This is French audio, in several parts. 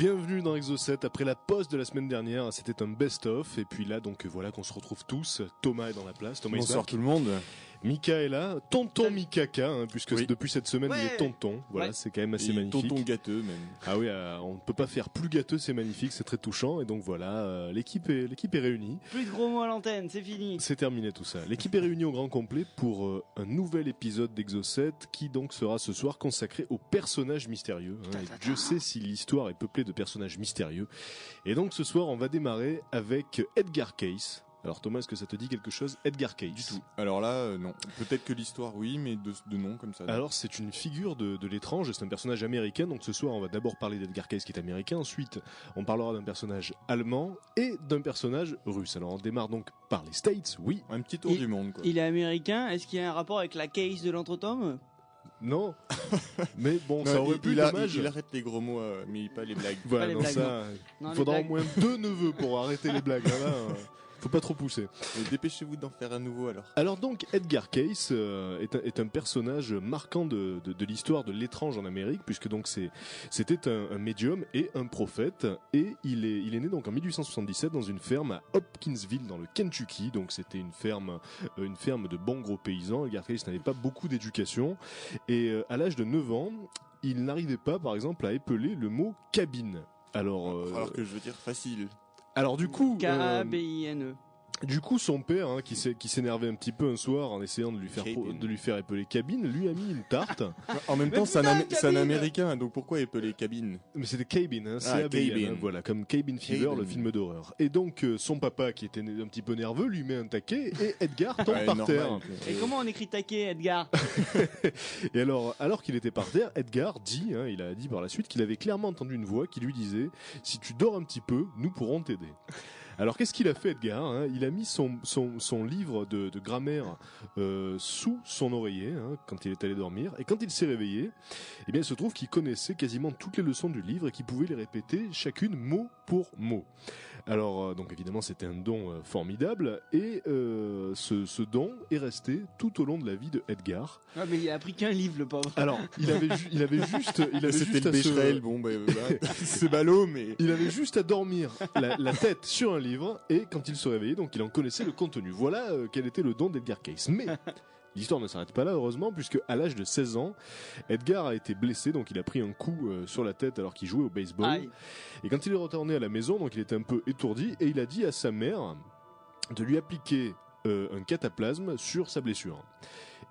Bienvenue dans Exo 7. Après la pause de la semaine dernière, c'était un best-of. Et puis là, donc voilà qu'on se retrouve tous. Thomas est dans la place. Thomas Bonsoir tout le monde. Mika est là. Tonton Mikaka, puisque Oui. depuis cette semaine, il est tonton. Voilà, c'est quand même assez magnifique. Tonton gâteux même. Ah oui, on ne peut pas faire plus gâteux, c'est magnifique, c'est très touchant. Et donc voilà, l'équipe est réunie. Plus de gros mots à l'antenne, c'est fini. C'est terminé tout ça. L'équipe est réunie au grand complet pour un nouvel épisode d'Exo 7 qui donc sera ce soir consacré aux personnages mystérieux. Et Dieu sait si l'histoire est peuplée de personnages mystérieux. Et donc ce soir, on va démarrer avec Edgar Cayce. Alors Thomas, est-ce que ça te dit quelque chose, Edgar Cayce? Du tout. Alors là, non. Peut-être que l'histoire, oui, mais de nom comme ça. Non. Alors c'est une figure de l'étrange, c'est un personnage américain, donc ce soir on va d'abord parler d'Edgar Cayce qui est américain, ensuite on parlera d'un personnage allemand et d'un personnage russe. Alors on démarre donc par les States, oui. Un petit tour du monde, quoi. Il est américain, est-ce qu'il y a un rapport avec la case de l'entretome? Non, mais bon, Non, ça aurait pu dommage. il arrête les gros mots, mais pas les blagues. Voilà, Pas les non, blagues, ça, non, il faudra les au moins 2 neveux pour arrêter les blagues. Là, faut pas trop pousser. Mais dépêchez-vous d'en faire un nouveau alors. Alors donc Edgar Cayce est un personnage marquant de l'histoire de l'étrange en Amérique, puisque donc c'était un médium et un prophète, et il est né donc en 1877 dans une ferme à Hopkinsville dans le Kentucky. Donc c'était une ferme de bons gros paysans. Edgar Cayce n'avait pas beaucoup d'éducation et à l'âge de 9 ans, il n'arrivait pas par exemple à épeler le mot cabine. Alors que je veux dire facile. Alors du coup, K-A-B-I-N-E. Du coup, son père, qui s'énervait un petit peu un soir en essayant de lui faire épeler cabine, lui a mis une tarte. En même temps, c'est un américain, donc pourquoi épeler cabine? Mais c'était cabine, Cabin. voilà, comme Cabin Fever, Cabin. le film d'horreur. Et donc, son papa, qui était un petit peu nerveux, lui met un taquet et Edgar tombe par normal. terre. Et comment on écrit taquet, Edgar? Et alors qu'il était par terre, Edgar dit, il a dit par la suite qu'il avait clairement entendu une voix qui lui disait « Si tu dors un petit peu, nous pourrons t'aider ». Alors qu'est-ce qu'il a fait, Edgar? Il a mis son livre de grammaire sous son oreiller quand il est allé dormir, et quand il s'est réveillé, eh bien il se trouve qu'il connaissait quasiment toutes les leçons du livre et qu'il pouvait les répéter chacune mot pour mot. Alors donc évidemment c'était un don formidable, et ce don est resté tout au long de la vie de Edgar. Ah, mais il a appris qu'un livre, le pauvre. Alors il avait juste C'était le Becherel, bon, c'est ballot, mais... Il avait juste à dormir la tête sur un livre, et quand il se réveillait, donc il en connaissait le contenu. Voilà quel était le don d'Edgar Cayce. Mais l'histoire ne s'arrête pas là, heureusement, puisque à l'âge de 16 ans, Edgar a été blessé, donc il a pris un coup sur la tête alors qu'il jouait au baseball. Aïe. Et quand il est retourné à la maison, donc il était un peu étourdi, et il a dit à sa mère de lui appliquer un cataplasme sur sa blessure.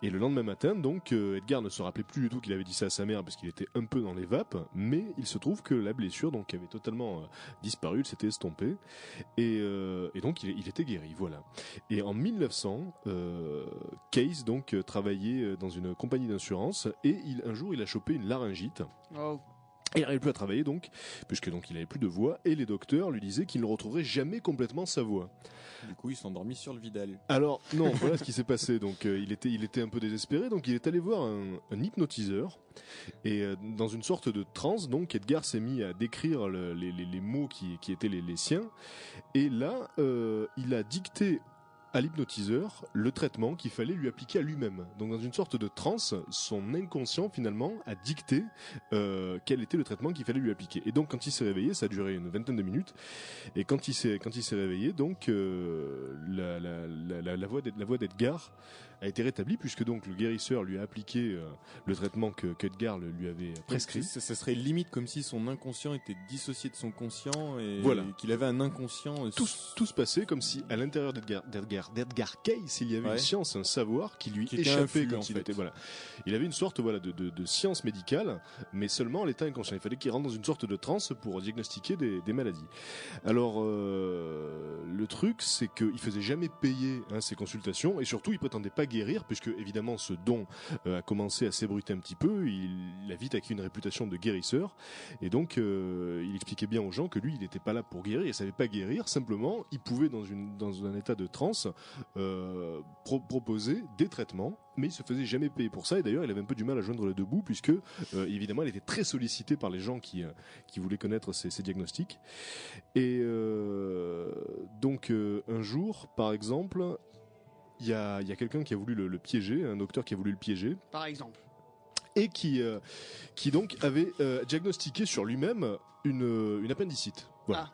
Et le lendemain matin, donc, Edgar ne se rappelait plus du tout qu'il avait dit ça à sa mère parce qu'il était un peu dans les vapes, mais il se trouve que la blessure, donc, avait totalement disparu, elle s'était estompée, et donc il était guéri, voilà. Et en 1900, Cayce, donc, travaillait dans une compagnie d'assurance, et un jour, il a chopé une laryngite. Oh. Et il n'arrivait plus à travailler donc, puisque donc il avait plus de voix, et les docteurs lui disaient qu'il ne retrouverait jamais complètement sa voix. Du coup, il s'endormit sur le Vidal. Alors non, voilà ce qui s'est passé. Donc il était un peu désespéré, donc il est allé voir un hypnotiseur, et dans une sorte de transe, donc Edgar s'est mis à décrire les mots qui étaient les siens, et là il a dicté à l'hypnotiseur le traitement qu'il fallait lui appliquer à lui-même. Donc dans une sorte de transe, son inconscient finalement a dicté quel était le traitement qu'il fallait lui appliquer. Et donc quand il s'est réveillé, ça a duré une vingtaine de minutes, et quand il s'est réveillé, donc la voix d'Edgar a été rétablie, puisque donc le guérisseur lui a appliqué le traitement qu'Edgar lui avait prescrit. Ça serait limite comme si son inconscient était dissocié de son conscient, et voilà, qu'il avait un inconscient. Tout se passait comme si à l'intérieur d'Edgar Cayce, il y avait une science, un savoir qui lui échappait quand il était, voilà. Il avait une sorte, voilà, de science médicale, mais seulement à l'état inconscient. Il fallait qu'il rentre dans une sorte de transe pour diagnostiquer des maladies. Alors, le truc, c'est qu'il faisait jamais payer ses consultations, et surtout, il prétendait pas guérir, puisque évidemment, ce don a commencé à s'ébruiter un petit peu. Il a vite acquis une réputation de guérisseur, et donc, il expliquait bien aux gens que lui, il n'était pas là pour guérir, il savait pas guérir. Simplement, il pouvait dans un état de transe proposer des traitements, mais il se faisait jamais payer pour ça, et d'ailleurs il avait un peu du mal à joindre les deux bouts, puisque évidemment il était très sollicité par les gens qui voulaient connaître ses diagnostics. Et donc un jour, par exemple, il y a quelqu'un qui a voulu le piéger, un docteur qui a voulu le piéger. Par exemple. et qui donc avait diagnostiqué sur lui-même une appendicite. Voilà.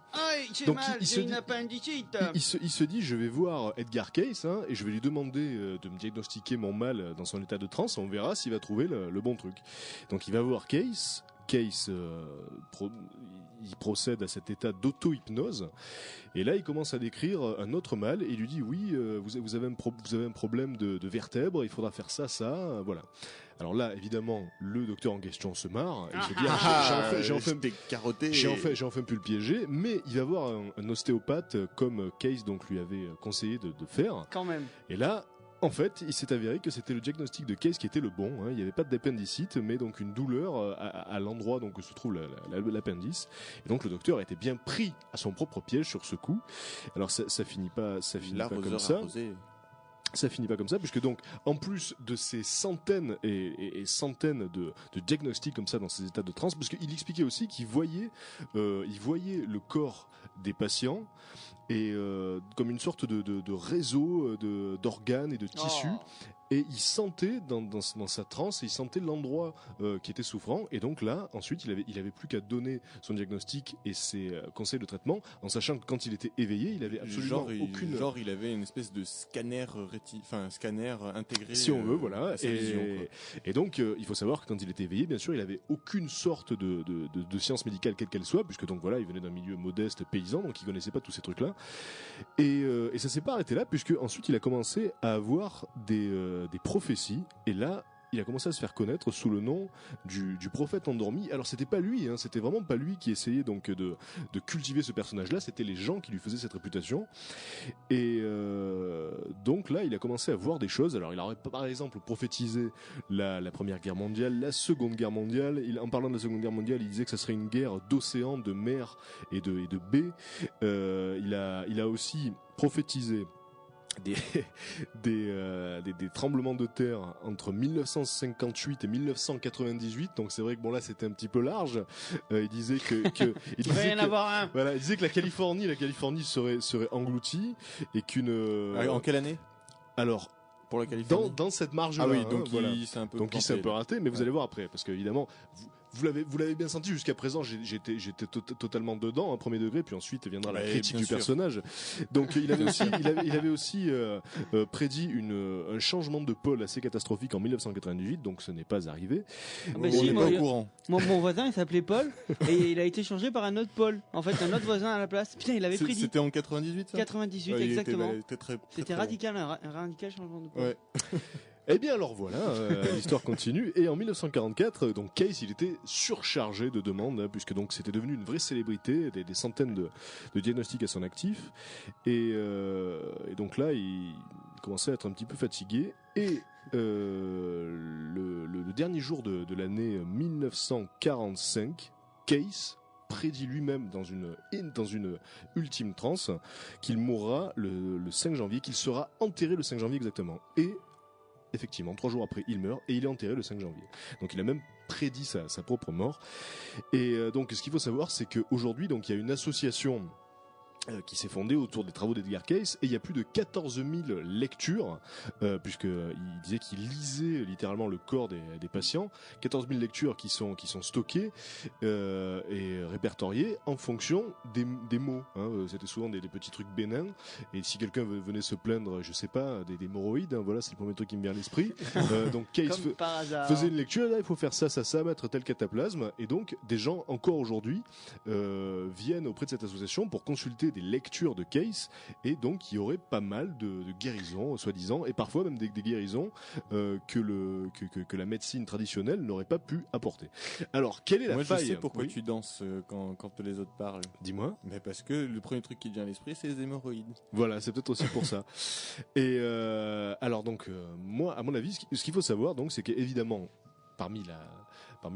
J'ai Donc, mal, j'ai une appendicite. Il se dit, je vais voir Edgar Cayce et je vais lui demander de me diagnostiquer mon mal dans son état de transe. On verra s'il va trouver le bon truc. Donc il va voir Cayce. Cayce, il procède à cet état d'auto-hypnose. Et là, il commence à décrire un autre mal. Et il lui dit, oui, vous avez un problème de vertèbres. Il faudra faire ça, voilà. Alors là, évidemment, le docteur en question se marre. Il se dit, j'ai enfin pu le piéger. Mais il va voir un ostéopathe comme Cayce donc lui avait conseillé de faire. Quand même. Et là, en fait, il s'est avéré que c'était le diagnostic de Cayce qui était le bon. Il n'y avait pas d'appendicite, mais donc une douleur à l'endroit donc où se trouve l'appendice. Et donc le docteur était bien pris à son propre piège sur ce coup. Alors ça finit pas comme ça. Ça finit pas comme ça, puisque donc, en plus de ces centaines et centaines de diagnostics comme ça dans ces états de transe, parce qu'il expliquait aussi qu'il voyait le corps des patients et comme une sorte de réseau d'organes et de tissus. Et il sentait dans sa transe, il sentait l'endroit qui était souffrant. Et donc là, ensuite, il avait plus qu'à donner son diagnostic et ses conseils de traitement, en sachant que quand il était éveillé, il avait absolument aucune. Il avait une espèce de scanner scanner intégré. Si on veut, voilà. À sa vision, et donc, il faut savoir que quand il était éveillé, bien sûr, il avait aucune sorte de science médicale quelle qu'elle soit, puisque donc voilà, il venait d'un milieu modeste paysan, donc il connaissait pas tous ces trucs-là. Et ça s'est pas arrêté là, puisque ensuite il a commencé à avoir des prophéties, et là il a commencé à se faire connaître sous le nom du prophète endormi. Alors c'était pas lui, c'était vraiment pas lui qui essayait donc de cultiver ce personnage-là, c'était les gens qui lui faisaient cette réputation. Et donc là il a commencé à voir des choses. Alors il aurait par exemple prophétisé la Première Guerre mondiale, la Seconde Guerre mondiale. En parlant de la Seconde Guerre mondiale, il disait que ça serait une guerre d'océans, de mers et de baies. Il a aussi prophétisé des tremblements de terre entre 1958 et 1998, donc c'est vrai que bon là c'était un petit peu large. Il disait il disait que la Californie serait engloutie et qu'une en quelle année? Alors pour la Californie dans cette marge là. Ah oui, donc il s'est un peu raté, mais vous allez voir après, parce qu'évidemment vous l'avez bien senti jusqu'à présent. J'étais totalement dedans, premier degré, puis ensuite viendra la critique du personnage. Donc il avait aussi prédit un changement de pôle assez catastrophique en 1998, donc ce n'est pas arrivé. On n'est pas au courant. Mon voisin il s'appelait Paul et il a été changé par un autre Paul. En fait, un autre voisin à la place. Putain, il avait prédit. C'était en 98 ça 98 exactement. C'était radical, un radical changement de pôle. Ouais. Eh bien alors voilà, l'histoire continue. Et en 1944, donc Cayce, il était surchargé de demandes, puisque donc c'était devenu une vraie célébrité, des centaines de diagnostics à son actif. Et donc là, il commençait à être un petit peu fatigué. Et le dernier jour de l'année 1945, Cayce prédit lui-même dans une ultime transe qu'il mourra le 5 janvier, qu'il sera enterré le 5 janvier exactement. Et effectivement, 3 jours après, il meurt et il est enterré le 5 janvier. Donc il a même prédit sa propre mort. Et donc ce qu'il faut savoir, c'est qu'aujourd'hui, donc il y a une association qui s'est fondée autour des travaux d'Edgar Cayce, et il y a plus de 14 000 lectures, puisqu'il disait qu'il lisait littéralement le corps des patients. 14 000 lectures qui sont stockées et répertoriées en fonction des mots. C'était souvent des petits trucs bénins, et si quelqu'un venait se plaindre, je sais pas, des hémorroïdes, voilà, c'est le premier truc qui me vient à l'esprit. Donc Cayce faisait une lecture, là il faut faire ça, mettre tel cataplasme, et donc des gens encore aujourd'hui viennent auprès de cette association pour consulter des lectures de Cayce, et donc il y aurait pas mal de guérisons soi-disant, et parfois même des guérisons que la médecine traditionnelle n'aurait pas pu apporter. Alors quelle est la faille? Je sais pourquoi tu danses quand les autres parlent. Dis-moi. Mais parce que le premier truc qui te vient à l'esprit, c'est les hémorroïdes. Voilà, c'est peut-être aussi pour ça. Et alors donc moi, à mon avis, ce qu'il faut savoir donc, c'est qu'évidemment parmi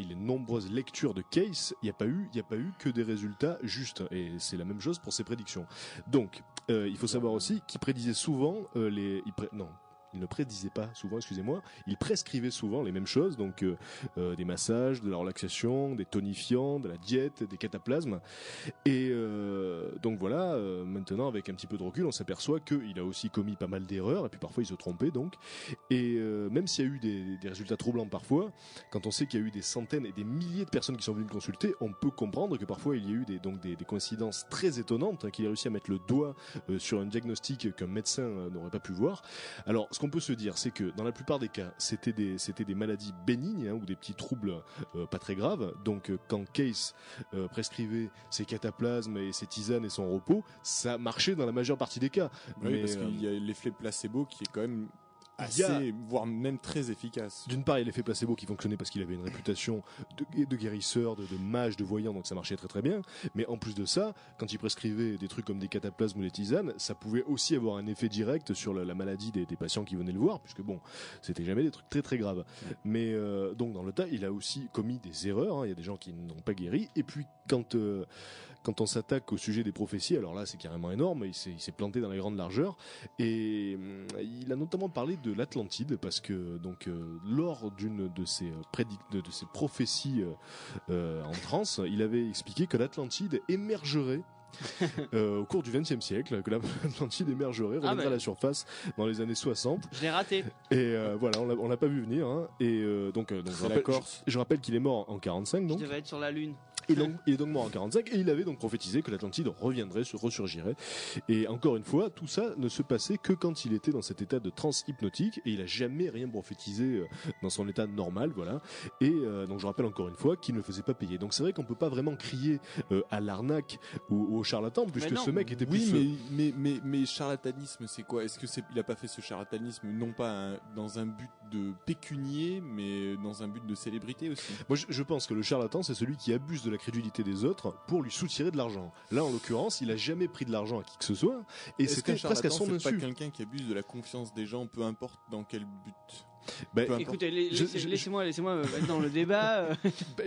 les nombreuses lectures de Cayce, il n'y a pas eu que des résultats justes, et c'est la même chose pour ses prédictions. Donc, il faut savoir aussi qu'il prédisait souvent il ne prédisait pas souvent, excusez-moi, il prescrivait souvent les mêmes choses, donc des massages, de la relaxation, des tonifiants, de la diète, des cataplasmes. Et donc voilà, maintenant avec un petit peu de recul, on s'aperçoit qu'il a aussi commis pas mal d'erreurs, et puis parfois il se trompait donc. Et même s'il y a eu des résultats troublants parfois, quand on sait qu'il y a eu des centaines et des milliers de personnes qui sont venues le consulter, on peut comprendre que parfois il y a eu des coïncidences très étonnantes, qu'il a réussi à mettre le doigt sur un diagnostic qu'un médecin n'aurait pas pu voir. Alors ce qu'on peut se dire, c'est que dans la plupart des cas, c'était des maladies bénignes, ou des petits troubles pas très graves. Donc quand Case prescrivait ses cataplasmes et ses tisanes et son repos, ça marchait dans la majeure partie des cas. Oui, parce qu'il y a l'effet placebo qui est quand même assez, voire même très efficace. D'une part, il y a l'effet placebo qui fonctionnait parce qu'il avait une réputation de guérisseur, de mage, de voyant, donc ça marchait très très bien. Mais en plus de ça, quand il prescrivait des trucs comme des cataplasmes ou des tisanes, ça pouvait aussi avoir un effet direct sur la maladie des patients qui venaient le voir, puisque bon, c'était jamais des trucs très très graves. Mais donc dans le tas, il a aussi commis des erreurs. Il y a des gens qui n'ont pas guéri. Et puis quand on s'attaque au sujet des prophéties, alors là c'est carrément énorme, il s'est planté dans les grandes largeurs, et il a notamment parlé de l'Atlantide, parce que donc lors d'une de ses prophéties en transe, il avait expliqué que l'Atlantide émergerait au cours du XXe siècle, que l'Atlantide émergerait, reviendrait à la surface dans les années 60. Je l'ai raté. Et voilà, on l'a pas vu venir. Et donc je rappelle qu'il est mort en 45. Donc. Il devait être sur la Lune. Il est donc mort en 45 et il avait donc prophétisé que l'Atlantide reviendrait, ressurgirait. Et encore une fois, tout ça ne se passait que quand il était dans cet état de transe hypnotique, et il a jamais rien prophétisé dans son état normal, voilà. Et donc je rappelle encore une fois qu'il ne le faisait pas payer. Donc c'est vrai qu'on peut pas vraiment crier à l'arnaque ou au charlatan, puisque ce mec était plus... mais charlatanisme, c'est quoi? Est-ce que il a pas fait ce charlatanisme non pas dans un but de pécunier, mais dans un but de célébrité aussi? Moi je pense que le charlatan, c'est celui qui abuse de la crédulité des autres pour lui soutirer de l'argent. Là, en l'occurrence, il a jamais pris de l'argent à qui que ce soit, et c'était presque à son insu. C'est pas quelqu'un qui abuse de la confiance des gens, peu importe dans quel but. Écoutez, laissez-moi mettre dans le débat.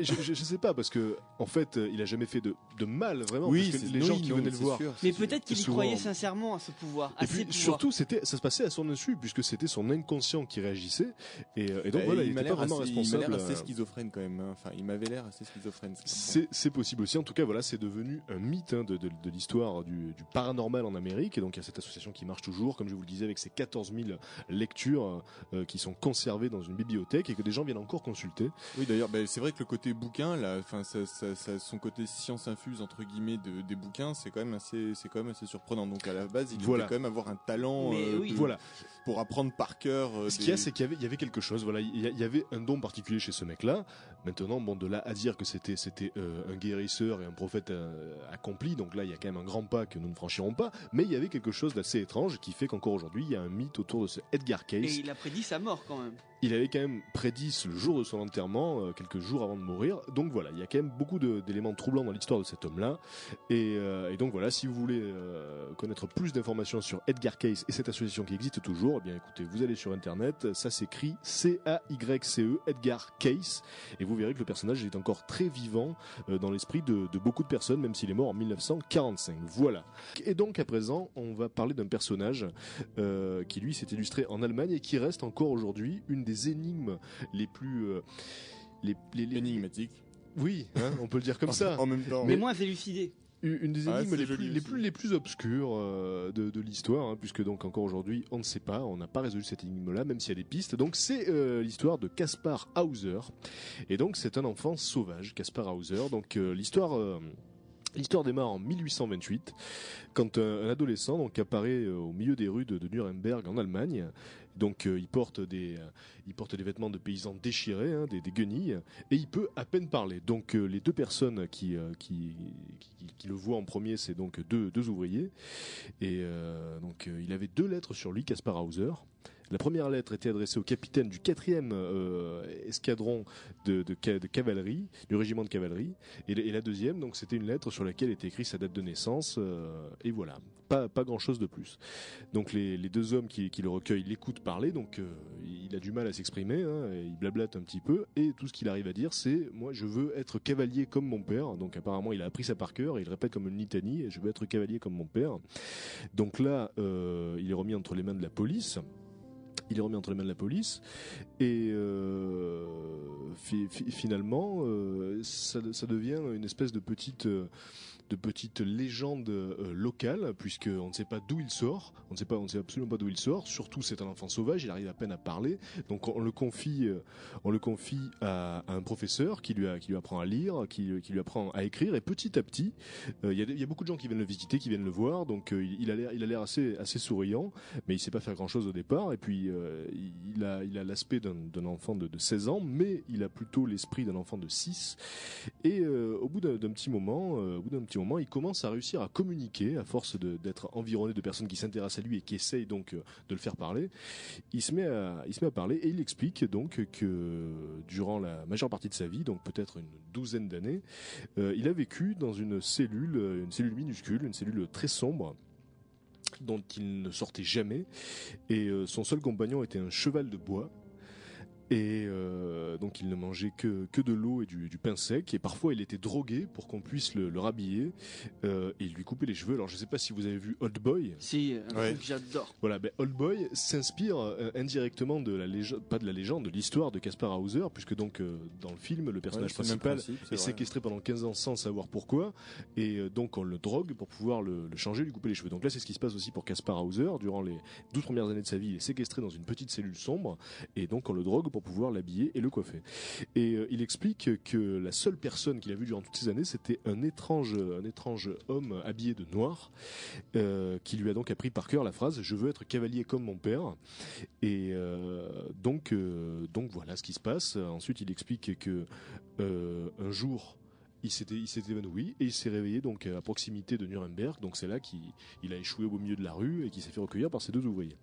Je sais pas, parce que en fait, il a jamais fait de mal, vraiment. Oui, parce que les gens qui venaient le voir. Mais peut-être qu'il y croyait sincèrement à ce pouvoir. Et puis surtout, ça se passait à son insu, puisque c'était son inconscient qui réagissait. Et donc voilà, il n'était pas vraiment responsable. Il m'a l'air assez schizophrène quand même. Enfin, il m'avait l'air assez schizophrène. C'est possible aussi. En tout cas, voilà, c'est devenu un mythe de l'histoire du paranormal en Amérique. Et donc il y a cette association qui marche toujours, comme je vous le disais, avec ses 14 000 lectures qui sont conservées dans une bibliothèque et que des gens viennent encore consulter. Oui, d'ailleurs, c'est vrai que le côté bouquin, là, enfin, son côté science infuse entre guillemets des bouquins, c'est quand même assez surprenant. Donc à la base, il devait quand même avoir un talent, pour apprendre par cœur. Ce qu'il y a, c'est qu'il y avait quelque chose. Voilà, il y avait un don particulier chez ce mec-là. Maintenant, bon, de là à dire que c'était un guérisseur et un prophète accompli, donc là, il y a quand même un grand pas que nous ne franchirons pas. Mais il y avait quelque chose d'assez étrange qui fait qu'encore aujourd'hui, il y a un mythe autour de ce Edgar Cayce. Et il a prédit sa mort quand même. Il avait quand même prédit le jour de son enterrement, quelques jours avant de mourir. Donc voilà, il y a quand même beaucoup d'éléments troublants dans l'histoire de cet homme-là. Et donc voilà, si vous voulez connaître plus d'informations sur Edgar Cayce et cette association qui existe toujours, eh bien écoutez, vous allez sur internet, ça s'écrit C-A-Y-C-E, Edgar Cayce, et vous verrez que le personnage est encore très vivant dans l'esprit de beaucoup de personnes, même s'il est mort en 1945. Voilà. Et donc à présent, on va parler d'un personnage qui lui s'est illustré en Allemagne et qui reste encore aujourd'hui une des énigmes les plus énigmatiques. Oui, hein, on peut le dire comme ça. En même temps. Mais moins élucidé. Une des énigmes les plus obscures de l'histoire, hein, puisque donc encore aujourd'hui on ne sait pas, on n'a pas résolu cette énigme-là, même s'il y a des pistes. Donc c'est l'histoire de Kaspar Hauser, et donc c'est un enfant sauvage, Kaspar Hauser. Donc L'histoire démarre en 1828, quand un adolescent donc apparaît au milieu des rues de Nuremberg en Allemagne. Donc il porte des vêtements de paysans déchirés, hein, des guenilles, et il peut à peine parler. Donc les deux personnes qui le voient en premier, c'est donc deux ouvriers. Et donc il avait 2 lettres sur lui, Kaspar Hauser. La première lettre était adressée au capitaine du 4e escadron de cavalerie, du régiment de cavalerie, et la deuxième, donc c'était une lettre sur laquelle était écrit sa date de naissance, et voilà, pas grand chose de plus. Donc les 2 hommes qui le recueillent l'écoutent parler, donc il a du mal à s'exprimer, hein, et il blablate un petit peu, et tout ce qu'il arrive à dire, c'est moi je veux être cavalier comme mon père. Donc apparemment il a appris ça par cœur, et il répète comme une litanie, je veux être cavalier comme mon père. Donc là il est remis entre les mains de la police. Il est remis entre les mains de la police et finalement ça devient une espèce de petite légende locale, puisqu'on ne sait pas d'où il sort, on ne sait absolument pas d'où il sort, surtout c'est un enfant sauvage, il arrive à peine à parler, donc on le confie à un professeur qui lui apprend à lire, qui lui apprend à écrire, et petit à petit, il y a beaucoup de gens qui viennent le visiter, qui viennent le voir, donc il a l'air assez souriant, mais il sait pas faire grand chose au départ, et puis il a l'aspect d'un enfant de 16 ans, mais il a plutôt l'esprit d'un enfant de 6, et au bout d'un petit moment, il commence à réussir à communiquer à force d'être environné de personnes qui s'intéressent à lui et qui essayent donc de le faire parler. Il se met à parler et il explique donc que durant la majeure partie de sa vie, donc peut-être une douzaine d'années, il a vécu dans une cellule minuscule, une cellule très sombre, dont il ne sortait jamais, et son seul compagnon était un cheval de bois. Et donc il ne mangeait que de l'eau et du pain sec, et parfois il était drogué pour qu'on puisse le rhabiller et lui couper les cheveux. Alors je sais pas si vous avez vu Old Boy. Si, truc que j'adore. Voilà, Old Boy s'inspire indirectement de la légende, pas de la légende, de l'histoire de Kaspar Hauser, puisque donc dans le film le personnage principal est séquestré pendant 15 ans sans savoir pourquoi, et donc on le drogue pour pouvoir le changer, lui couper les cheveux. Donc là c'est ce qui se passe aussi pour Kaspar Hauser. Durant les 12 premières années de sa vie, il est séquestré dans une petite cellule sombre, et donc on le drogue pour pouvoir l'habiller et le coiffer. Et il explique que la seule personne qu'il a vue durant toutes ces années, c'était un étrange homme habillé de noir, qui lui a donc appris par cœur la phrase « Je veux être cavalier comme mon père ». Et donc voilà ce qui se passe. Ensuite, il explique que un jour, il s'est évanoui et il s'est réveillé donc à proximité de Nuremberg. Donc c'est là qu'il a échoué au beau milieu de la rue et qu'il s'est fait recueillir par ses deux ouvriers.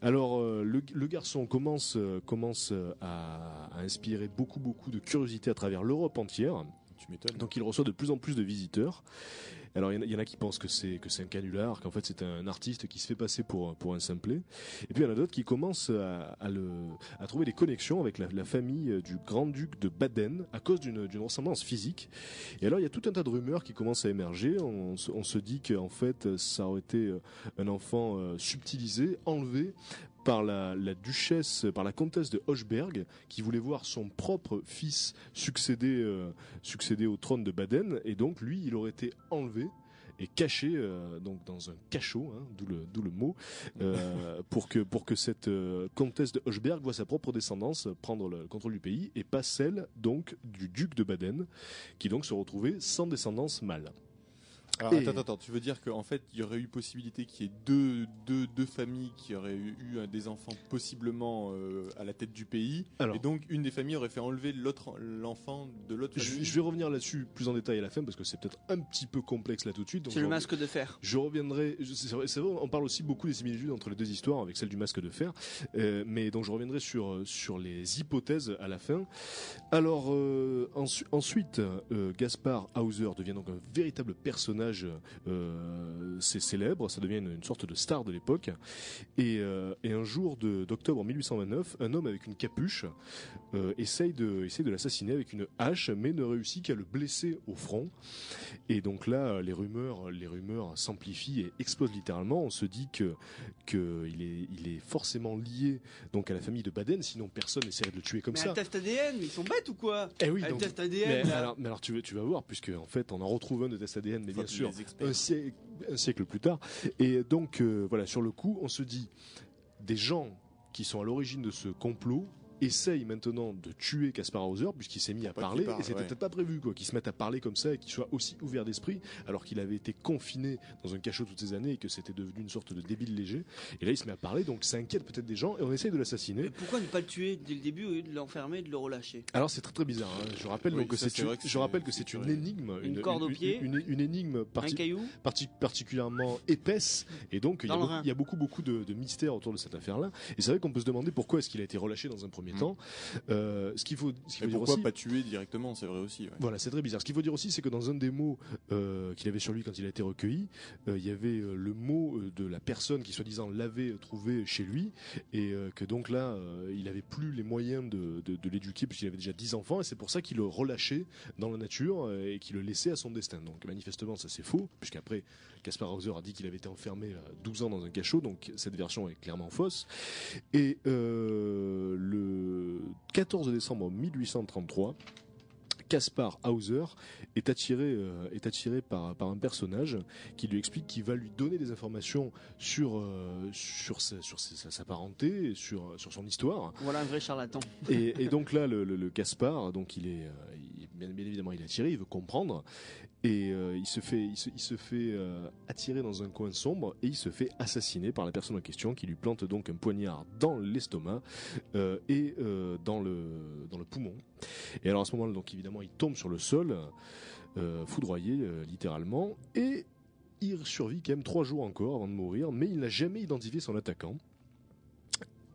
Alors le garçon commence à inspirer beaucoup de curiosité à travers l'Europe entière. Tu m'étonnes. Donc il reçoit de plus en plus de visiteurs. Alors il y en a qui pensent que c'est un canular, qu'en fait c'est un artiste qui se fait passer pour un simplet. Et puis il y en a d'autres qui commencent à trouver des connexions avec la famille du grand-duc de Baden à cause d'une ressemblance physique. Et alors il y a tout un tas de rumeurs qui commencent à émerger. On se dit qu'en fait ça aurait été un enfant subtilisé, enlevé par la duchesse, par la comtesse de Hochberg, qui voulait voir son propre fils succéder au trône de Baden, et donc lui, il aurait été enlevé et caché donc dans un cachot, hein, d'où le mot, pour que cette comtesse de Hochberg voit sa propre descendance prendre le contrôle du pays, et pas celle donc du duc de Baden, qui donc se retrouvait sans descendance mâle. Alors, attends, tu veux dire qu'en fait, il y aurait eu possibilité qu'il y ait deux familles qui auraient eu des enfants possiblement à la tête du pays, et donc une des familles aurait fait enlever l'enfant de l'autre famille. Je vais revenir là-dessus plus en détail à la fin, parce que c'est peut-être un petit peu complexe là tout de suite. C'est le masque de fer. Je reviendrai, c'est vrai, on parle aussi beaucoup des similitudes entre les deux histoires avec celle du masque de fer, mais donc je reviendrai sur les hypothèses à la fin. Alors ensuite, Kaspar Hauser devient donc un véritable personnage c'est célèbre, ça devient une sorte de star de l'époque, et un jour d'octobre 1829, un homme avec une capuche essaye de l'assassiner avec une hache, mais ne réussit qu'à le blesser au front. Et donc là les rumeurs s'amplifient et explosent littéralement. On se dit qu'il est forcément lié donc à la famille de Baden, sinon personne n'essaierait de le tuer comme ça. Mais un test ADN, ils sont bêtes ou quoi? Eh oui, un test ADN. Mais alors tu vas voir, puisque en fait on en retrouve un de test ADN, mais bien sûr un siècle plus tard. Et donc voilà, sur le coup, on se dit, des gens qui sont à l'origine de ce complot essaye maintenant de tuer Kaspar Hauser, puisqu'il s'est mis à parler, et c'était peut-être pas prévu qu'il se mette à parler comme ça et qu'il soit aussi ouvert d'esprit, alors qu'il avait été confiné dans un cachot toutes ces années et que c'était devenu une sorte de débile léger. Et là il se met à parler, donc ça inquiète peut-être des gens et on essaye de l'assassiner. Mais pourquoi ne pas le tuer dès le début au lieu de l'enfermer et de le relâcher? Alors c'est très bizarre, hein. Je rappelle que c'est une énigme, une corde au pied, une énigme un caillou particulièrement épaisse, et donc il y a beaucoup de mystères autour de cette affaire-là. Et c'est vrai qu'on peut se demander pourquoi est-ce qu'il a été relâché dans un premier premier temps. Ce qu'il faut dire pourquoi aussi, pas tuer directement, c'est vrai aussi. Ouais. Voilà, c'est très bizarre. Ce qu'il faut dire aussi, c'est que dans un des mots qu'il avait sur lui quand il a été recueilli, il y avait le mot de la personne qui soi-disant l'avait trouvé chez lui, et que donc là, il avait plus les moyens de l'éduquer puisqu'il avait déjà 10 enfants, et c'est pour ça qu'il le relâchait dans la nature et qu'il le laissait à son destin. Donc manifestement, ça c'est faux, puisqu'après, Kaspar Hauser a dit qu'il avait été enfermé 12 ans dans un cachot, donc cette version est clairement fausse. Et le 14 décembre 1833, Kaspar Hauser est attiré par un personnage qui lui explique qu'il va lui donner des informations sur sa parenté, et sur son histoire. Voilà un vrai charlatan. Et donc là, le Kaspar, donc bien évidemment, il est attiré, il veut comprendre. Et il se fait attirer dans un coin sombre et il se fait assassiner par la personne en question qui lui plante donc un poignard dans l'estomac et dans le poumon. Et alors à ce moment-là, donc évidemment, il tombe sur le sol, foudroyé littéralement, et il survit quand même 3 jours encore avant de mourir, mais il n'a jamais identifié son attaquant.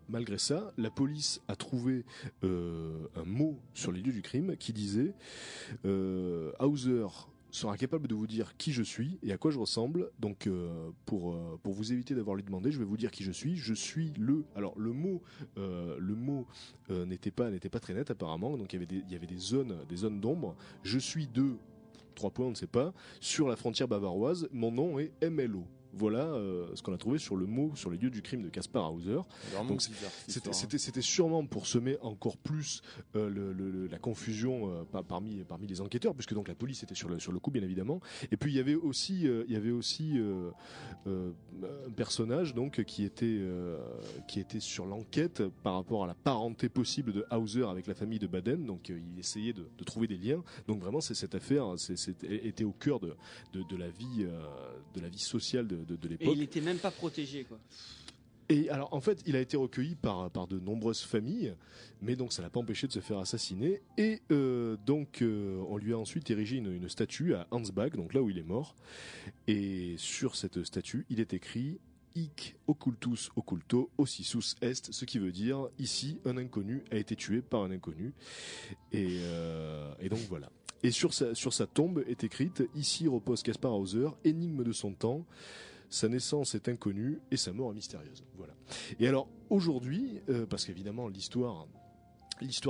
Malgré ça, la police a trouvé un mot sur les lieux du crime qui disait Hauser sera capable de vous dire qui je suis et à quoi je ressemble. Donc pour vous éviter d'avoir lui demandé, je vais vous dire qui je suis. Je suis le. Alors le mot n'était pas très net apparemment. Donc il y avait des zones d'ombre. Je suis de 3 points, on ne sait pas, sur la frontière bavaroise. Mon nom est MLO. Voilà ce qu'on a trouvé sur le mot, sur les lieux du crime de Kaspar Hauser. Donc c'était sûrement pour semer encore plus la confusion parmi les enquêteurs, puisque donc la police était sur le coup bien évidemment. Et puis il y avait aussi un personnage donc qui était sur l'enquête par rapport à la parenté possible de Hauser avec la famille de Baden. Donc il essayait de trouver des liens. Donc vraiment cette affaire était au cœur de la vie sociale de l'époque. Et il était même pas protégé, quoi. Et alors en fait, il a été recueilli par de nombreuses familles, mais donc ça l'a pas empêché de se faire assassiner. Et donc on lui a ensuite érigé une statue à Ansbach, donc là où il est mort. Et sur cette statue, il est écrit Hic occultus occulto occisus est, ce qui veut dire ici un inconnu a été tué par un inconnu. Et donc voilà. Et sur sa tombe est écrite ici repose Kaspar Hauser, énigme de son temps. Sa naissance est inconnue et sa mort est mystérieuse. Voilà. Et alors aujourd'hui, parce qu'évidemment l'histoire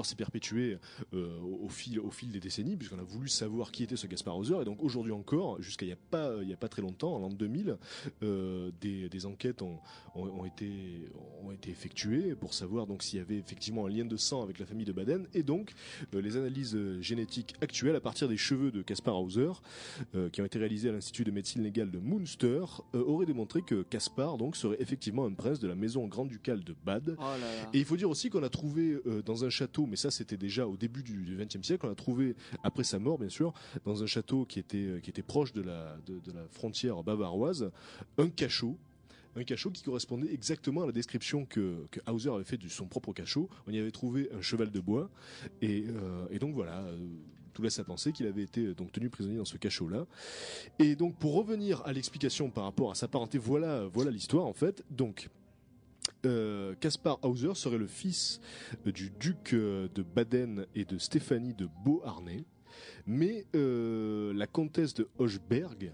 s'est perpétuée au fil des décennies, puisqu'on a voulu savoir qui était ce Kaspar Hauser, et donc aujourd'hui encore, jusqu'à il y a pas très longtemps, en l'an 2000, des enquêtes ont été effectuées pour savoir donc s'il y avait effectivement un lien de sang avec la famille de Baden, et donc les analyses génétiques actuelles à partir des cheveux de Kaspar Hauser, qui ont été réalisées à l'Institut de médecine légale de Münster, auraient démontré que Kaspar donc serait effectivement un prince de la maison grand-ducale de Bade. Oh là là. Et il faut dire aussi qu'on a trouvé dans un château, mais ça c'était déjà au début du XXe siècle, on a trouvé, après sa mort bien sûr, dans un château qui était proche de la frontière bavaroise, un cachot qui correspondait exactement à la description que Hauser avait fait de son propre cachot. On y avait trouvé un cheval de bois, et donc voilà, tout laisse à penser qu'il avait été donc tenu prisonnier dans ce cachot-là. Et donc pour revenir à l'explication par rapport à sa parenté, voilà l'histoire en fait. Donc Kaspar Hauser serait le fils du duc de Baden et de Stéphanie de Beauharnais, mais la comtesse de Hochberg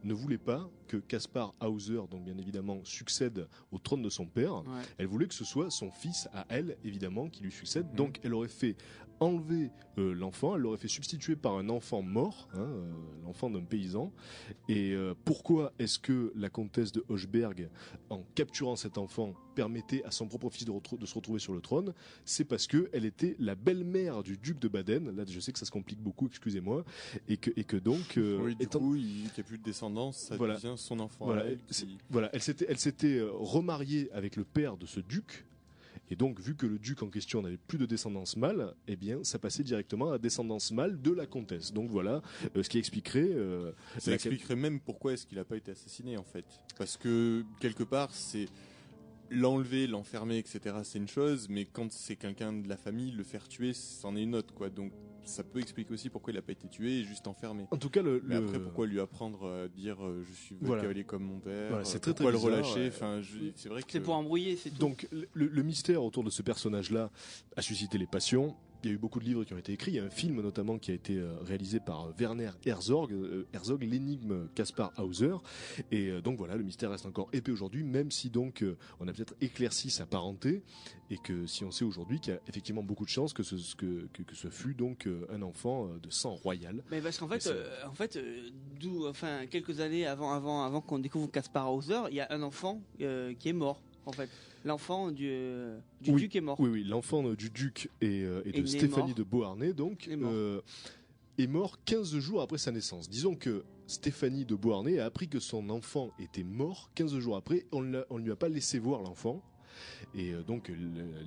ne voulait pas que Kaspar Hauser, donc bien évidemment, succède au trône de son père. Ouais. Elle voulait que ce soit son fils à elle, évidemment, qui lui succède. Donc elle aurait fait enlever l'enfant, elle l'aurait fait substituer par un enfant mort, l'enfant d'un paysan. Et pourquoi est-ce que la comtesse de Hochberg, en capturant cet enfant, permettait à son propre fils de se retrouver sur le trône? C'est parce que elle était la belle-mère du duc de Baden. Là, je sais que ça se complique beaucoup, excusez-moi, et que donc oui, du coup, il n'y a plus de descendance, ça devient son enfant. Voilà, elle s'était remariée avec le père de ce duc. Et donc, vu que le duc en question n'avait plus de descendance mâle, eh bien, ça passait directement à la descendance mâle de la comtesse. Donc voilà, ce qui expliquerait... ça expliquerait même pourquoi est-ce qu'il n'a pas été assassiné, en fait. Parce que, quelque part, c'est... L'enlever, l'enfermer, etc., c'est une chose, mais quand c'est quelqu'un de la famille, le faire tuer, c'en est une autre, quoi. Donc, ça peut expliquer aussi pourquoi il n'a pas été tué et juste enfermé. En tout cas, mais après, pourquoi lui apprendre à dire je suis cavalier comme mon père, c'est pourquoi très le relâcher, c'est vrai que c'est pour embrouiller, c'est tout. Donc le mystère autour de ce personnage-là a suscité les passions. Il y a eu beaucoup de livres qui ont été écrits. Il y a un film notamment qui a été réalisé par Werner Herzog, l'énigme Kaspar Hauser. Et donc voilà, le mystère reste encore épais aujourd'hui, même si donc on a peut-être éclairci sa parenté et que si on sait aujourd'hui qu'il y a effectivement beaucoup de chances que ce fût donc un enfant de sang royal. Mais parce qu'en fait, quelques années avant qu'on découvre Kaspar Hauser, il y a un enfant qui est mort. En fait, l'enfant du duc est mort. Oui, l'enfant du duc et de Stéphanie de Beauharnais donc est mort 15 jours après sa naissance. Disons que Stéphanie de Beauharnais a appris que son enfant était mort 15 jours après. On ne lui a pas laissé voir l'enfant. Et donc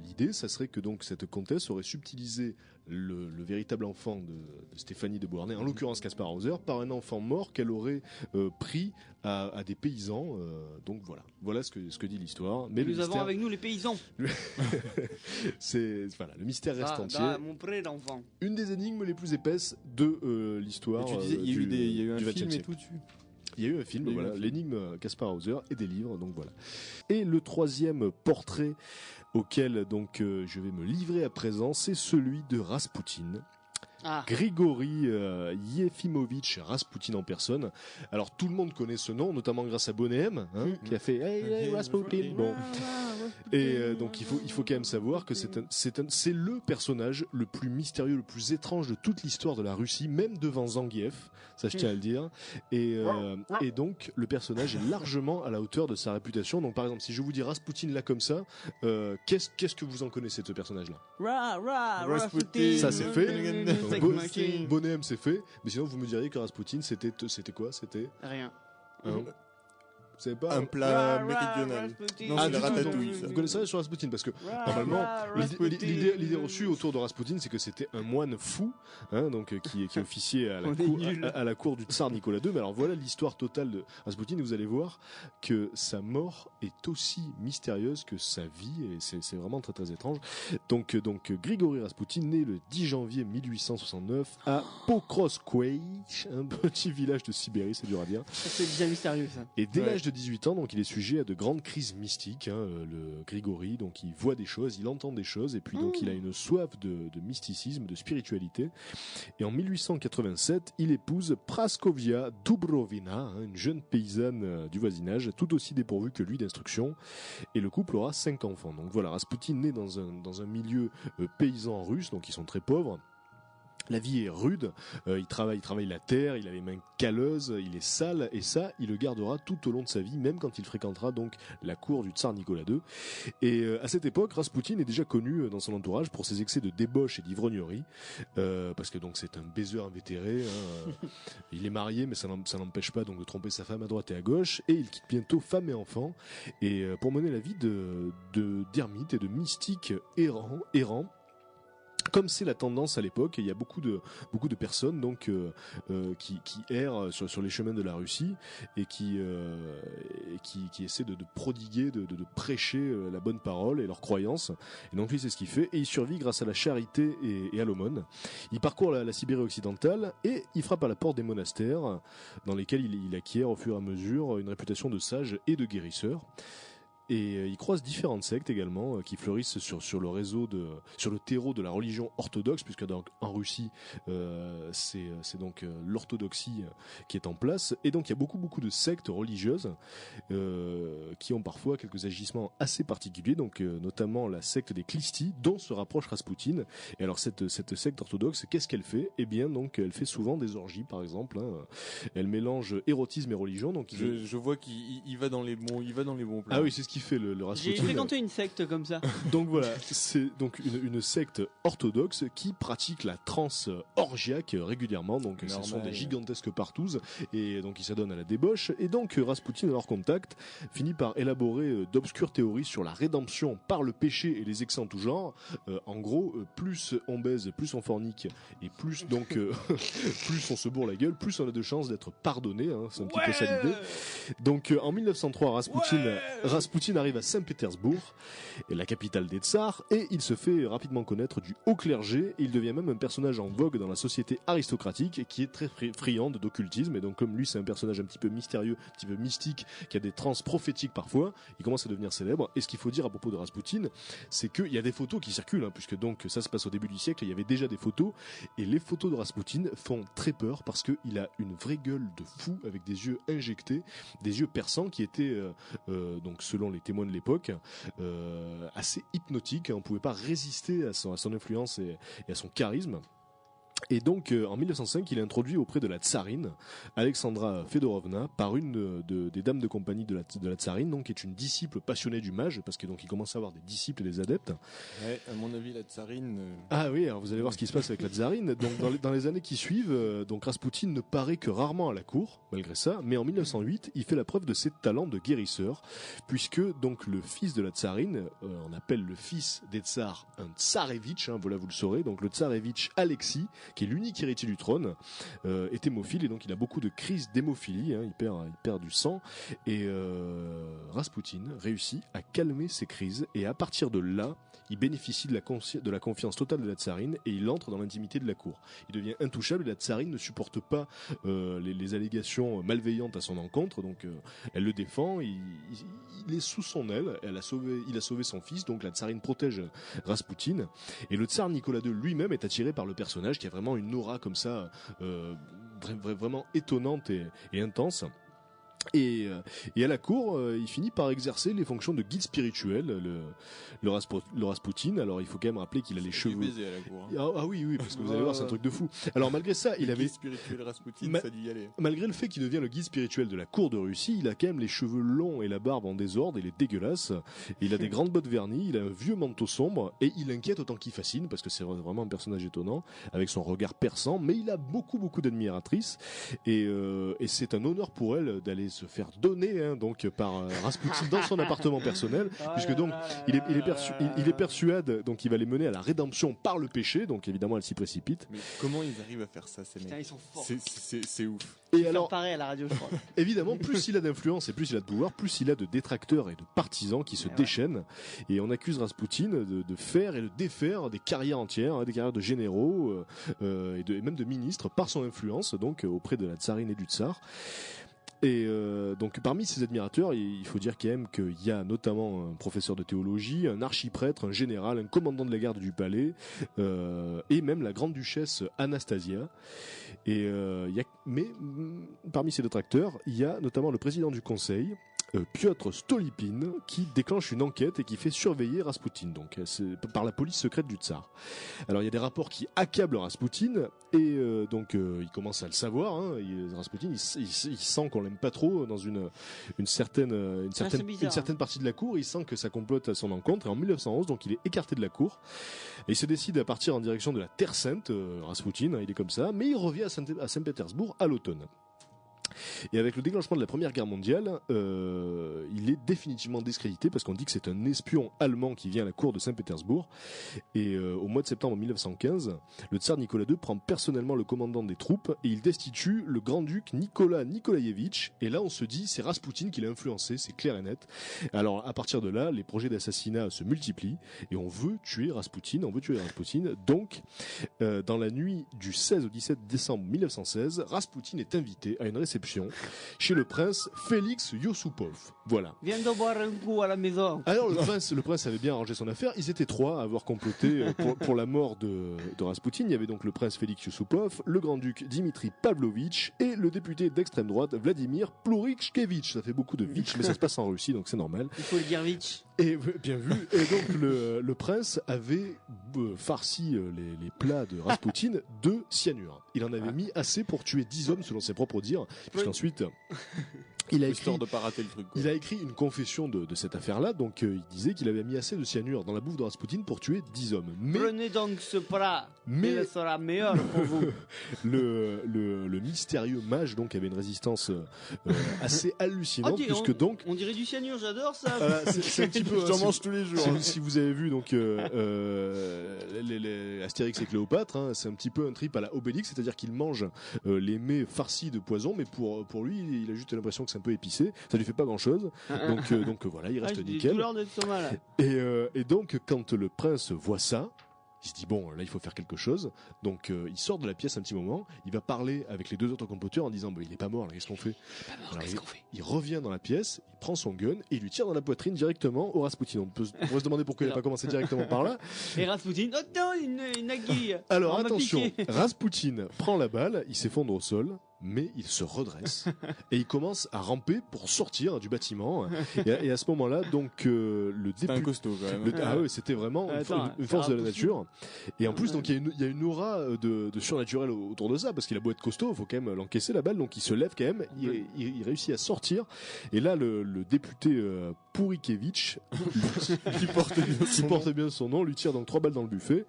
l'idée, ça serait que donc cette comtesse aurait subtilisé le véritable enfant de Stéphanie de Beauharnais, en l'occurrence Kaspar Hauser, par un enfant mort qu'elle aurait pris à des paysans. Donc voilà ce que dit l'histoire. Mais nous avons avec nous les paysans. Le mystère reste entier. Mon pré d'enfant. Une des énigmes les plus épaisses de l'histoire. Tu disais, il y a eu un film et tout dessus. Il y a eu un film, l'énigme Kaspar Hauser et des livres, donc voilà. Et le troisième portrait auquel donc je vais me livrer à présent, c'est celui de Raspoutine. Grigori Yefimovitch Raspoutine en personne. Alors tout le monde connaît ce nom, notamment grâce à Bonnet M, qui a fait Hey Raspoutine. Bon. Et donc il faut quand même savoir que c'est le personnage le plus mystérieux, le plus étrange de toute l'histoire de la Russie, même devant Zangief, ça je tiens à le dire. Et donc le personnage est largement à la hauteur de sa réputation. Donc par exemple, si je vous dis Raspoutine là comme ça, qu'est-ce que vous en connaissez de ce personnage-là? Raspoutine. Ça c'est fait. Bonnet M c'est fait. Mais sinon vous me diriez que Raspoutine c'était quoi? C'était rien. C'est pas un plat méridional. Non, c'est la ratatouille. Vous connaissez ça sur Raspoutine parce que normalement l'idée reçue autour de Raspoutine, c'est que c'était un moine fou, donc qui officiait à la cour du tsar Nicolas II. Mais alors voilà l'histoire totale de Raspoutine et vous allez voir que sa mort est aussi mystérieuse que sa vie et c'est vraiment très très étrange. Donc Grigori Raspoutine né le 10 janvier 1869 à Pokrovskoye, un petit village de Sibérie, c'est dur à dire. C'est bien mystérieux ça. Et dès l'âge de 18 ans, donc il est sujet à de grandes crises mystiques. Le Grigori, donc il voit des choses, il entend des choses, et puis donc il a une soif de mysticisme, de spiritualité. Et en 1887, il épouse Praskovia Dubrovina, une jeune paysanne du voisinage, tout aussi dépourvue que lui d'instruction. Et le couple aura 5 enfants. Donc voilà, Raspoutine naît dans un milieu paysan russe, donc ils sont très pauvres. La vie est rude, il travaille la terre, il a les mains calleuses, il est sale, et ça, il le gardera tout au long de sa vie, même quand il fréquentera donc la cour du tsar Nicolas II. Et à cette époque, Raspoutine est déjà connu dans son entourage pour ses excès de débauche et d'ivrognerie, parce que donc c'est un baiseur invétéré. Il est marié, mais ça n'empêche pas donc de tromper sa femme à droite et à gauche, et il quitte bientôt femme et enfants, et pour mener la vie d'ermite et de mystique errant. Comme c'est la tendance à l'époque, il y a beaucoup de personnes donc qui errent sur les chemins de la Russie et qui essaient de prodiguer, de prêcher la bonne parole et leurs croyances. Et donc lui c'est ce qu'il fait et il survit grâce à la charité et à l'aumône. Il parcourt la Sibérie occidentale et il frappe à la porte des monastères dans lesquels il acquiert au fur et à mesure une réputation de sage et de guérisseur. Et il croise différentes sectes également qui fleurissent sur le terreau de la religion orthodoxe, puisque donc en Russie c'est donc l'orthodoxie qui est en place, et donc il y a beaucoup de sectes religieuses qui ont parfois quelques agissements assez particuliers, donc notamment la secte des Clisty, dont se rapproche Raspoutine. Et alors cette secte orthodoxe, qu'est-ce qu'elle fait? Eh bien donc elle fait souvent des orgies par exemple. Elle mélange érotisme et religion. Donc je vois qu'il va dans les bons plans. Ah oui, c'est ce qui fait le Raspoutine. J'ai fréquenté une secte comme ça. Donc voilà, c'est donc une secte orthodoxe qui pratique la transe orgiaque régulièrement. Donc ce sont des gigantesques partouzes et donc ils s'adonnent à la débauche. Et donc Raspoutine, à leur contact, finit par élaborer d'obscures théories sur la rédemption par le péché et les excès en tout genre. En gros, plus on baise, plus on fornique et plus donc plus on se bourre la gueule, plus on a de chances d'être pardonné. C'est un petit peu ça l'idée. Donc en 1903, Raspoutine Rasputin arrive à Saint-Pétersbourg, la capitale des tsars, et il se fait rapidement connaître du haut clergé. Il devient même un personnage en vogue dans la société aristocratique et qui est très friande d'occultisme. Et donc, comme lui, c'est un personnage un petit peu mystérieux, un petit peu mystique, qui a des trans prophétiques parfois, il commence à devenir célèbre. Et ce qu'il faut dire à propos de Rasputin, c'est qu'il y a des photos qui circulent, puisque donc ça se passe au début du siècle, il y avait déjà des photos, et les photos de Rasputin font très peur parce qu'il a une vraie gueule de fou avec des yeux injectés, des yeux perçants qui étaient, donc selon les témoins de l'époque, assez hypnotiques. On ne pouvait pas résister à son influence et à son charisme. Et donc en 1905, il est introduit auprès de la tsarine Alexandra Fedorovna par une des dames de compagnie de la tsarine, donc qui est une disciple passionnée du mage, parce que donc il commence à avoir des disciples et des adeptes. Ouais, à mon avis, la tsarine. Ah oui, alors vous allez voir ce qui se passe avec la tsarine. Donc dans les années qui suivent, donc Rasputin ne paraît que rarement à la cour, malgré ça. Mais en 1908, il fait la preuve de ses talents de guérisseur, puisque donc le fils de la tsarine, on appelle le fils des tsars un tsarévitch, voilà, vous le saurez. Donc le tsarévitch Alexis, qui est l'unique héritier du trône, est hémophile, et donc il a beaucoup de crises d'hémophilie, il perd du sang, et Rasputin réussit à calmer ces crises, et à partir de là, il bénéficie de la confiance totale de la tsarine, et il entre dans l'intimité de la cour. Il devient intouchable, et la tsarine ne supporte pas les allégations malveillantes à son encontre, donc elle le défend, il est sous son aile, il a sauvé son fils, donc la tsarine protège Rasputin, et le tsar Nicolas II lui-même est attiré par le personnage qui a vraiment une aura comme ça, vraiment étonnante et intense. Et à la cour, il finit par exercer les fonctions de guide spirituel, le Rasputin. Alors il faut quand même rappeler qu'il a les cheveux. Baiser à la cour. Ah oui, parce que vous allez voir, c'est un truc de fou. Alors malgré ça, il avait. Le guide spirituel Rasputin, ça a dû y aller. Malgré le fait qu'il devient le guide spirituel de la cour de Russie, il a quand même les cheveux longs et la barbe en désordre. Il est dégueulasse. Il a des grandes bottes vernies. Il a un vieux manteau sombre et il inquiète autant qu'il fascine, parce que c'est vraiment un personnage étonnant avec son regard perçant. Mais il a beaucoup d'admiratrices et c'est un honneur pour elle d'aller se faire donner donc par Rasputin dans son appartement personnel, puisque donc il est persuade donc il va les mener à la rédemption par le péché, donc évidemment elle s'y précipite. Mais comment ils arrivent à faire ça, ces mecs? Putain, ils sont forts. C'est ouf. Et alors, pareil à la radio, je crois. Évidemment, plus il a d'influence et plus il a de pouvoir, plus il a de détracteurs et de partisans qui se déchaînent. Et on accuse Rasputin de faire et de défaire des carrières entières, des carrières de généraux et même de ministres par son influence donc auprès de la tsarine et du tsar. Et donc parmi ses admirateurs, il faut dire quand même qu'il y a notamment un professeur de théologie, un archiprêtre, un général, un commandant de la garde du palais, et même la grande duchesse Anastasia. Et mais parmi ses détracteurs, il y a notamment le président du conseil, Piotr Stolypine, qui déclenche une enquête et qui fait surveiller Rasputin, donc par la police secrète du tsar. Alors il y a des rapports qui accablent Rasputin et donc il commence à le savoir. Rasputin, il sent qu'on l'aime pas trop dans une certaine partie de la cour. Il sent que ça complote à son encontre. Et en 1911, donc il est écarté de la cour et il se décide à partir en direction de la Terre Sainte. Rasputin, il est comme ça, mais il revient à Saint-Pétersbourg à l'automne. Et avec le déclenchement de la Première Guerre mondiale, il est définitivement discrédité parce qu'on dit que c'est un espion allemand qui vient à la cour de Saint-Pétersbourg. Et au mois de septembre 1915, le tsar Nicolas II prend personnellement le commandant des troupes et il destitue le grand-duc Nicolas Nikolaïevitch. Et là, on se dit, c'est Rasputin qui l'a influencé, c'est clair et net. Alors, à partir de là, les projets d'assassinat se multiplient et on veut tuer Rasputin. Donc, dans la nuit du 16 au 17 décembre 1916, Rasputin est invité à une réception chez le prince Félix Yusupov. Voilà. Viens de boire un coup à la maison. Alors le prince avait bien arrangé son affaire. Ils étaient trois à avoir comploté pour la mort de Rasputin. Il y avait donc le prince Félix Yusupov, le grand-duc Dimitri Pavlovitch et le député d'extrême droite Vladimir Plourikchkevitch. Ça fait beaucoup de Vitch, mais ça se passe en Russie, donc c'est normal. Il faut le dire Vitch. Et bien vu. Et donc le prince avait farci les plats de Rasputin de cyanure. Il en avait mis assez pour tuer 10 hommes selon ses propres dires, puisqu'ensuite il a écrit, de pas rater le truc, quoi. Il a écrit une confession de cette affaire-là, donc il disait qu'il avait mis assez de cyanure dans la bouffe de Rasputin pour tuer 10 hommes. Mais, prenez donc ce plat, il sera meilleur pour vous. le mystérieux mage donc avait une résistance assez hallucinante, puisque donc on dirait du cyanure, j'adore ça. C'est un petit peu. J'en mange tous les jours. Si vous avez vu donc Astérix et Cléopâtre, c'est un petit peu un trip à la Obélix, c'est-à-dire qu'il mange les mets farcis de poison, mais pour lui, il a juste l'impression que c'est un peu épicé, ça lui fait pas grand chose, donc voilà, il reste nickel. Douleur de stomac, là. Et donc quand le prince voit ça, il se dit bon, là il faut faire quelque chose, donc il sort de la pièce un petit moment, il va parler avec les deux autres comploteurs en disant il est pas mort là, qu'est-ce qu'on fait? Il revient dans la pièce, il prend son gun et il lui tire dans la poitrine directement au Rasputin. On pourrait se demander pourquoi il n'a pas commencé directement par là. Et Rasputin, oh non, une aiguille. Alors attention, Rasputin prend la balle, il s'effondre au sol, mais il se redresse et il commence à ramper pour sortir du bâtiment. Et à ce moment-là, donc le député, un costaud quand même. Ah oui, c'était vraiment une force de la nature. Et en plus, donc il y a une aura de surnaturel autour de ça, parce qu'il a beau être costaud, il faut quand même l'encaisser la balle, donc il se lève quand même, il réussit à sortir. Et là, le député Pourikevitch, qui porte bien son nom, lui tire donc 3 balles dans le buffet.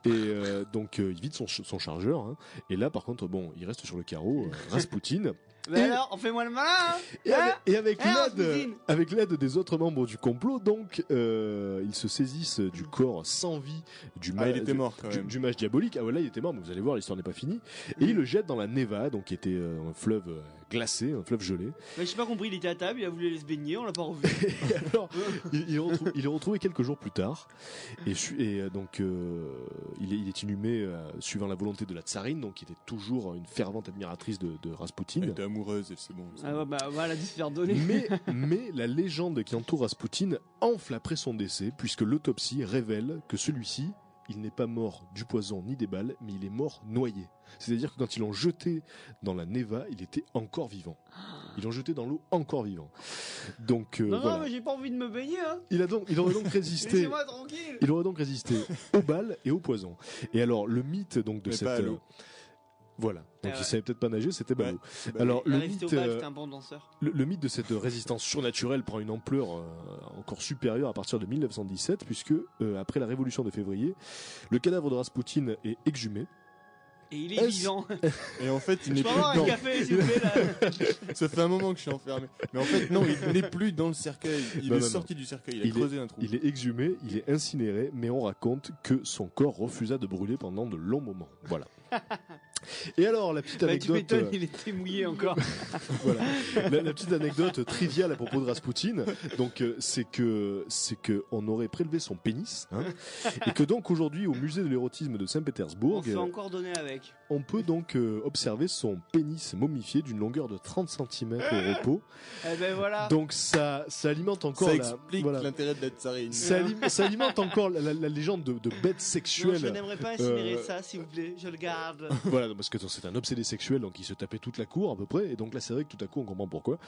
Et donc il vide son chargeur. Hein. Et là, par contre, bon, il reste sur le carreau. Rasputin. Mais alors, on fait moins le malin. Et avec l'aide des autres membres du complot, donc ils se saisissent du corps sans vie du mage. Il était mort quand même. Du mage diabolique. Ah ouais, là il était mort, mais vous allez voir, l'histoire n'est pas finie. Et il le jette dans la Neva, donc qui était un fleuve glacé, un fleuve gelé. Mais j'ai pas compris, il était à table, il a voulu aller se baigner, on l'a pas revu. Et alors, il est retrouvé quelques jours plus tard, et donc il est inhumé suivant la volonté de la tsarine, donc qui était toujours une fervente admiratrice de Rasputin. Elle était amoureuse, et c'est bon. Elle a dû se faire donner. Mais la légende qui entoure Rasputin enfle après son décès, puisque l'autopsie révèle que celui-ci, il n'est pas mort du poison ni des balles, mais il est mort noyé. C'est-à-dire que quand ils l'ont jeté dans la Neva, il était encore vivant. Ils l'ont jeté dans l'eau encore vivant. Donc voilà. Non, mais j'ai pas envie de me baigner. Hein. Il aurait donc résisté. Laissez-moi tranquille. Il aurait donc résisté aux balles et au poison. Et alors le mythe donc de cette voilà. Donc il savait peut-être pas nager, c'était Balou. Alors le mythe, c'était un bon danseur. Le mythe de cette résistance surnaturelle prend une ampleur encore supérieure à partir de 1917, puisque après la révolution de février, le cadavre de Rasputin est exhumé. Et il est vivant. Et en fait, il n'est plus dans un café, s'il vous plaît, là. Ça fait un moment que je suis enfermé. Mais en fait, non, il n'est plus dans le cercueil. Il est sorti du cercueil. Il a creusé un trou. Il est exhumé, il est incinéré, mais on raconte que son corps refusa de brûler pendant de longs moments. Voilà. Et alors, la petite anecdote. Tu m'étonnes, il était mouillé encore. Voilà. La petite anecdote triviale à propos de Rasputin, donc, c'est que on aurait prélevé son pénis, hein, et que donc aujourd'hui, au musée de l'érotisme de Saint-Pétersbourg. On s'est encore donné avec. On peut donc observer son pénis momifié d'une longueur de 30 cm au repos. Eh ben voilà. Donc ça alimente encore ça explique l'intérêt de la tsarine. Ça alimente encore la légende de bêtes sexuelles. Non, je n'aimerais pas incinérer ça, s'il vous plaît. Je le garde. Voilà, parce que c'est un obsédé sexuel, donc il se tapait toute la cour à peu près, et donc là c'est vrai que tout à coup on comprend pourquoi.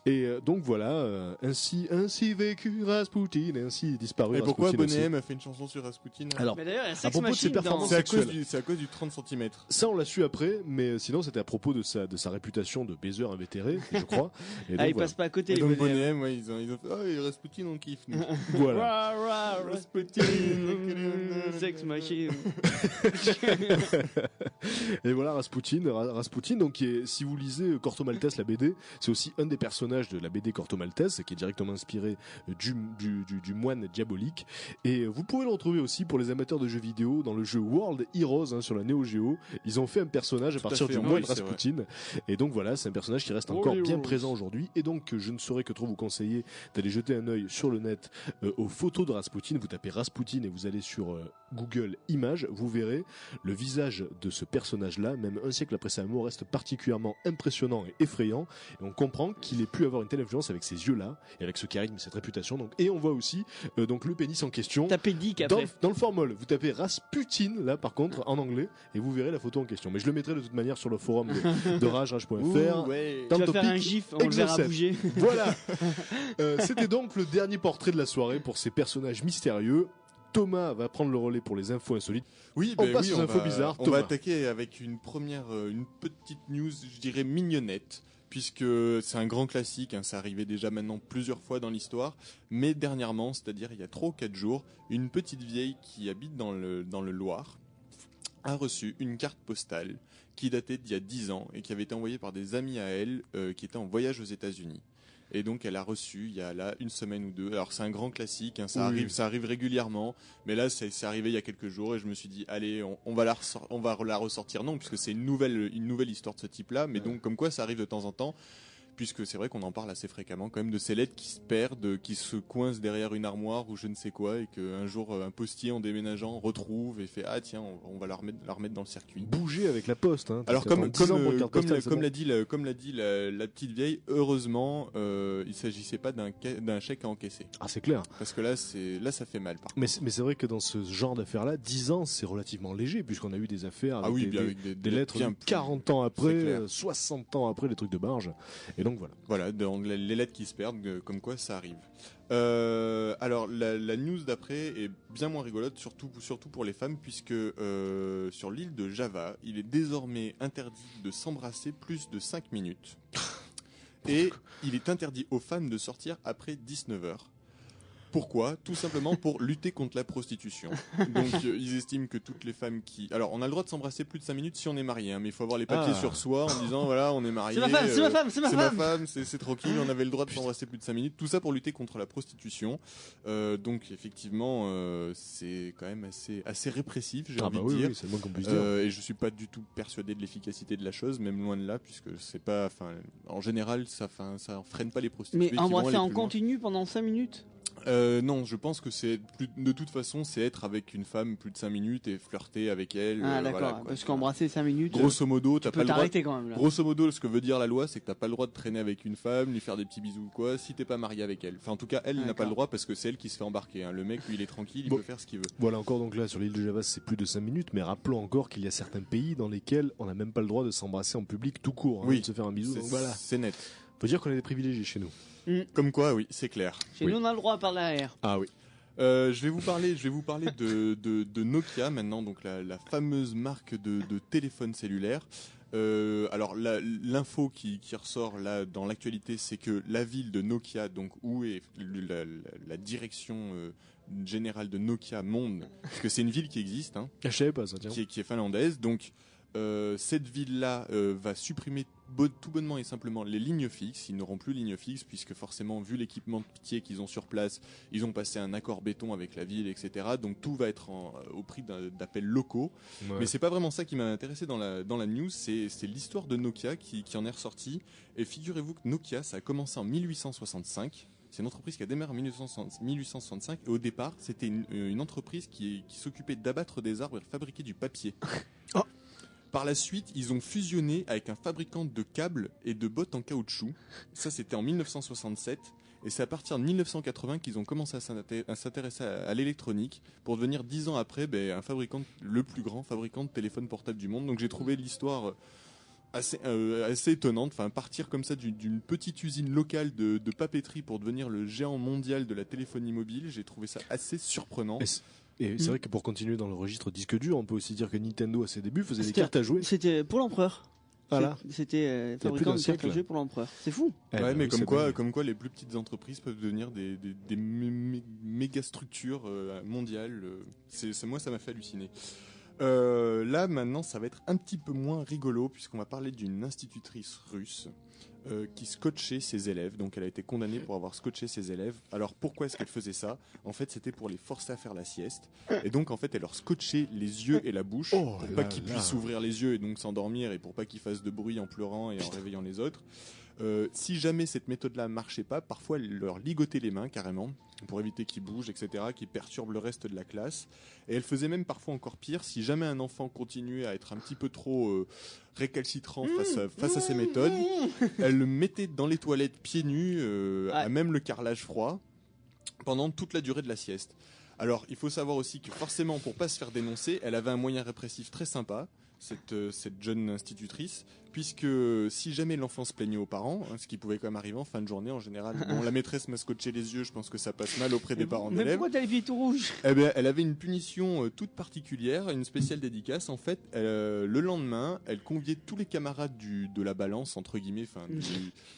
Et donc voilà, ainsi vécu Rasputin, ainsi disparu. Et pourquoi Bonnet M a fait une chanson sur Rasputin? Alors, mais d'ailleurs, à propos de ses performances sexuelles, c'est à cause du 30 cm. Ça on l'a su après, mais sinon c'était à propos de sa réputation de baiser invétéré, je crois. Et donc, il passe pas à côté. Et donc Bonnet M, ouais, ils ont fait Rasputin on kiffe. Voilà. Rasputin, sex machine. Et voilà Rasputin, donc qui est, si vous lisez Corto Maltese, la BD, c'est aussi un des personnages de la BD Corto Maltese, qui est directement inspiré du moine diabolique. Et vous pouvez le retrouver aussi pour les amateurs de jeux vidéo dans le jeu World Heroes, hein, sur la Neo Geo. Ils ont fait un personnage à partir du moine Rasputin. Et donc voilà, c'est un personnage qui reste encore bien présent aujourd'hui. Et donc je ne saurais que trop vous conseiller d'aller jeter un œil sur le net aux photos de Rasputin. Vous tapez Rasputin et vous allez sur Google Images, vous verrez le visage de ce personnage-là, même un siècle après sa mort, reste particulièrement impressionnant et effrayant. Et on comprend qu'il ait pu avoir une telle influence avec ces yeux-là et avec ce charisme et cette réputation. Donc, et on voit aussi donc le pénis en question. Tapez Dick après. Dans le formol, vous tapez Rasputin là par contre en anglais et vous verrez la photo en question. Mais je le mettrai de toute manière sur le forum de rage.fr. Ouais. Tu vas faire un gif, on le verra bouger. Voilà. C'était donc le dernier portrait de la soirée pour ces personnages mystérieux. Thomas va prendre le relais pour les infos insolites. Oui, on passe aux infos bizarres. On va attaquer avec une petite news, je dirais mignonnette, puisque c'est un grand classique, hein, ça arrivait déjà maintenant plusieurs fois dans l'histoire, mais dernièrement, c'est-à-dire il y a 3 ou 4 jours, une petite vieille qui habite dans le Loir a reçu une carte postale qui datait d'il y a 10 ans et qui avait été envoyée par des amis à elle qui étaient en voyage aux États-Unis. Et donc elle a reçu il y a là 1 semaine ou 2. Alors c'est un grand classique, hein, ça arrive régulièrement, mais là c'est arrivé il y a quelques jours et je me suis dit allez on va la ressortir, non puisque c'est une nouvelle histoire de ce type-là, mais donc comme quoi ça arrive de temps en temps. puisque c'est vrai qu'on en parle assez fréquemment quand même de ces lettres qui se perdent, qui se coincent derrière une armoire ou je ne sais quoi, et qu'un jour un postier en déménageant retrouve et fait ah tiens on va la remettre dans le circuit. Bouger avec la poste. Hein, alors comme l'a dit la petite vieille, heureusement il s'agissait pas d'un chèque à encaisser. Ah c'est clair. Parce que là ça fait mal. Mais c'est vrai que dans ce genre d'affaires là, 10 ans c'est relativement léger puisqu'on a eu des affaires avec des lettres 40 ans après, 60 ans après, des trucs de barge. Et donc voilà, donc les lettres qui se perdent, comme quoi ça arrive. Alors la news d'après est bien moins rigolote, surtout pour les femmes, puisque sur l'île de Java, il est désormais interdit de s'embrasser plus de 5 minutes. Et il est interdit aux femmes de sortir après 19h. Pourquoi ? Tout simplement pour lutter contre la prostitution. Donc ils estiment que toutes les femmes qui... Alors on a le droit de s'embrasser plus de 5 minutes si on est marié, hein, mais il faut avoir les papiers sur soi en disant voilà on est marié. C'est ma femme, c'est tranquille, on avait le droit de s'embrasser plus de 5 minutes. Tout ça pour lutter contre la prostitution. Donc effectivement c'est quand même assez répressif, j'ai envie de dire. Oui, c'est le moins qu'on puisse dire. Et je suis pas du tout persuadé de l'efficacité de la chose, même loin de là, puisque c'est pas... En général ça freine pas les prostituées. Mais embrasser en continu pendant 5 minutes ? Non, je pense que de toute façon, c'est être avec une femme plus de 5 minutes et flirter avec elle. Ah d'accord, voilà, parce qu'embrasser 5 minutes. Grosso modo, t'as pas le droit. Quand même, là. Grosso modo, ce que veut dire la loi, c'est que t'as pas le droit de traîner avec une femme, lui faire des petits bisous ou quoi, si t'es pas marié avec elle. Enfin, en tout cas, elle n'a pas le droit parce que c'est elle qui se fait embarquer. Hein. Le mec, lui, il est tranquille, il peut faire ce qu'il veut. Voilà, encore donc là sur l'île de Java, c'est plus de 5 minutes, mais rappelons encore qu'il y a certains pays dans lesquels on n'a même pas le droit de s'embrasser en public tout court, de se faire un bisou. C'est net. Faut dire qu'on est des privilégiés chez nous. Comme quoi, oui, c'est clair. Chez nous, on a le droit par derrière. Ah oui. Je vais vous parler de Nokia maintenant, donc la fameuse marque de téléphone cellulaire. Alors l'info qui ressort là dans l'actualité, c'est que la ville de Nokia, donc où est la direction générale de Nokia Monde, parce que c'est une ville qui existe, hein, je savais pas ça, tiens. qui est finlandaise, donc cette ville-là va supprimer tout bonnement et simplement les lignes fixes. Ils n'auront plus lignes fixes puisque forcément, vu l'équipement de pitié qu'ils ont sur place, ils ont passé un accord béton avec la ville, etc. Donc tout va être au prix d'appels locaux. Ouais. Mais c'est pas vraiment ça qui m'a intéressé dans la news, c'est l'histoire de Nokia qui en est ressortie. Et figurez-vous que Nokia, ça a commencé en 1865. C'est une entreprise qui a démarré en 1865 et au départ, c'était une entreprise qui s'occupait d'abattre des arbres et de fabriquer du papier. Oh. Par la suite, ils ont fusionné avec un fabricant de câbles et de bottes en caoutchouc. Ça, c'était en 1967. Et c'est à partir de 1980 qu'ils ont commencé à s'intéresser à l'électronique pour devenir 10 ans après le plus grand fabricant de téléphones portables du monde. Donc j'ai trouvé l'histoire assez étonnante. Enfin, partir comme ça d'une petite usine locale de papeterie pour devenir le géant mondial de la téléphonie mobile, j'ai trouvé ça assez surprenant. Et c'est vrai que pour continuer dans le registre disque dur, on peut aussi dire que Nintendo à ses débuts faisait des cartes à jouer. C'était pour l'empereur. Voilà. C'était fabricant de cartes à jouer pour l'empereur. C'est fou. Ouais, mais comme quoi les plus petites entreprises peuvent devenir des méga structures mondiales. Moi, ça m'a fait halluciner. Là, maintenant, ça va être un petit peu moins rigolo puisqu'on va parler d'une institutrice russe qui scotchait ses élèves. Donc elle a été condamnée pour avoir scotché ses élèves. Alors pourquoi est-ce qu'elle faisait ça ? En fait, c'était pour les forcer à faire la sieste. Et donc en fait, elle leur scotchait les yeux et la bouche pour pas qu'ils puissent ouvrir les yeux et donc s'endormir et pour pas qu'ils fassent de bruit en pleurant et en réveillant les autres. Si jamais cette méthode-là marchait pas, parfois elle leur ligotait les mains carrément pour éviter qu'ils bougent, etc., qu'ils perturbent le reste de la classe. Et elle faisait même parfois encore pire, si jamais un enfant continuait à être un petit peu trop récalcitrant face à ces méthodes, elle le mettait dans les toilettes pieds nus, à même le carrelage froid, pendant toute la durée de la sieste. Alors, il faut savoir aussi que forcément, pour pas se faire dénoncer, elle avait un moyen répressif très sympa, cette jeune institutrice, puisque si jamais l'enfant se plaignait aux parents, ce qui pouvait quand même arriver en fin de journée en général, la maîtresse m'a scotché les yeux, je pense que ça passe mal auprès des parents d'élèves. Mais pourquoi t'as les pieds tout rouges ? Eh bien, elle avait une punition toute particulière, une spéciale dédicace. En fait, le lendemain, elle conviait tous les camarades de la balance, entre guillemets,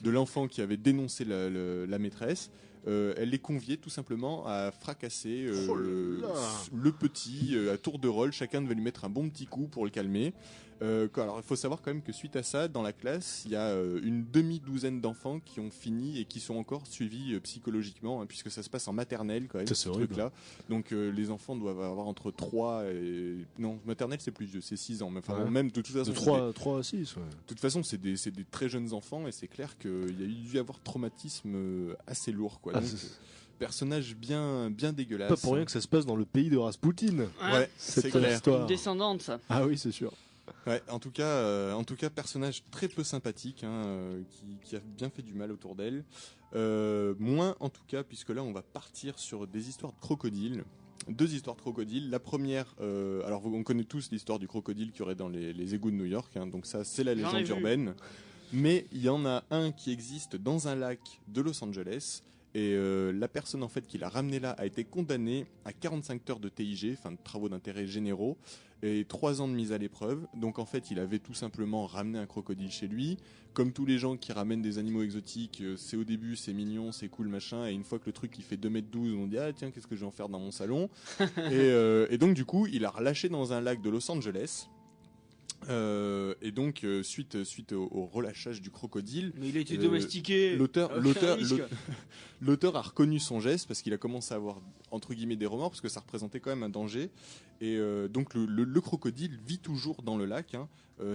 de l'enfant qui avait dénoncé la maîtresse. Elle les conviait tout simplement à fracasser le petit à tour de rôle. Chacun devait lui mettre un bon petit coup pour le calmer. Alors, il faut savoir quand même que suite à ça, dans la classe, il y a une demi-douzaine d'enfants qui ont fini et qui sont encore suivis psychologiquement, hein, puisque ça se passe en maternelle quand même, ce truc-là. Donc, les enfants doivent avoir entre 3 et... Non, maternelle, c'est plus vieux, c'est 6 ans. Mais enfin, même de toute façon... De 3 à 6, ouais. De toute façon, c'est des très jeunes enfants et c'est clair qu'il y a dû avoir traumatisme assez lourd, quoi. Donc, personnage bien dégueulasse. Pas pour rien que ça se passe dans le pays de Rasputin. Ouais, c'est clair. Une descendante, ça. Ah oui, c'est sûr. Ouais, en tout cas, personnage très peu sympathique, qui a bien fait du mal autour d'elle. Moins en tout cas, puisque là, on va partir sur des histoires de crocodiles. 2 histoires de crocodiles. La première, alors on connaît tous l'histoire du crocodile qu'il y aurait dans les égouts de New York. Donc ça, c'est la légende urbaine. Mais il y en a un qui existe dans un lac de Los Angeles. Et la personne en fait qui l'a ramené là a été condamnée à 45 heures de TIG, enfin de travaux d'intérêt généraux, et 3 ans de mise à l'épreuve. Donc en fait il avait tout simplement ramené un crocodile chez lui. Comme tous les gens qui ramènent des animaux exotiques, c'est au début c'est mignon, c'est cool machin, et une fois que le truc il fait 2,12 m, on dit ah tiens qu'est-ce que je vais en faire dans mon salon. et donc du coup il a relâché dans un lac de Los Angeles. Et donc suite au relâchage du crocodile, mais il a été domestiqué. L'auteur a reconnu son geste parce qu'il a commencé à avoir entre guillemets des remords parce que ça représentait quand même un danger. Et donc le crocodile vit toujours dans le lac.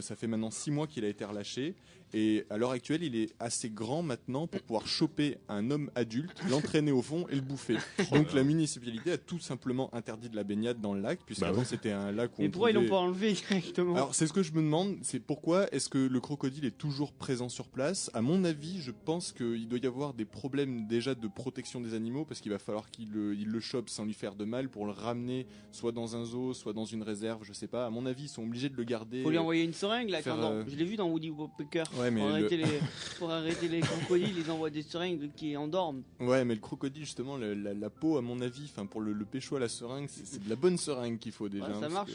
Ça fait maintenant 6 mois qu'il a été relâché. Et à l'heure actuelle, il est assez grand maintenant pour pouvoir choper un homme adulte, l'entraîner au fond et le bouffer. Donc la municipalité a tout simplement interdit de la baignade dans le lac, puisqu'avant c'était un lac où mais pourquoi ils l'ont pas enlevé directement? Alors c'est ce que je me demande, c'est pourquoi est-ce que le crocodile est toujours présent sur place? À mon avis, je pense qu'il doit y avoir des problèmes déjà de protection des animaux, parce qu'il va falloir qu'il le chope sans lui faire de mal pour le ramener soit dans un zoo, soit dans une réserve, je sais pas. À mon avis, ils sont obligés de le garder. Faut lui envoyer une seringue là, je l'ai vu dans Woody Woodpecker. Ouais, mais pour arrêter les crocodiles, ils envoient des seringues qui endorment. Ouais, mais le crocodile, justement, la peau, à mon avis, pour le pécho à la seringue, c'est de la bonne seringue qu'il faut déjà. Ouais, ça marche.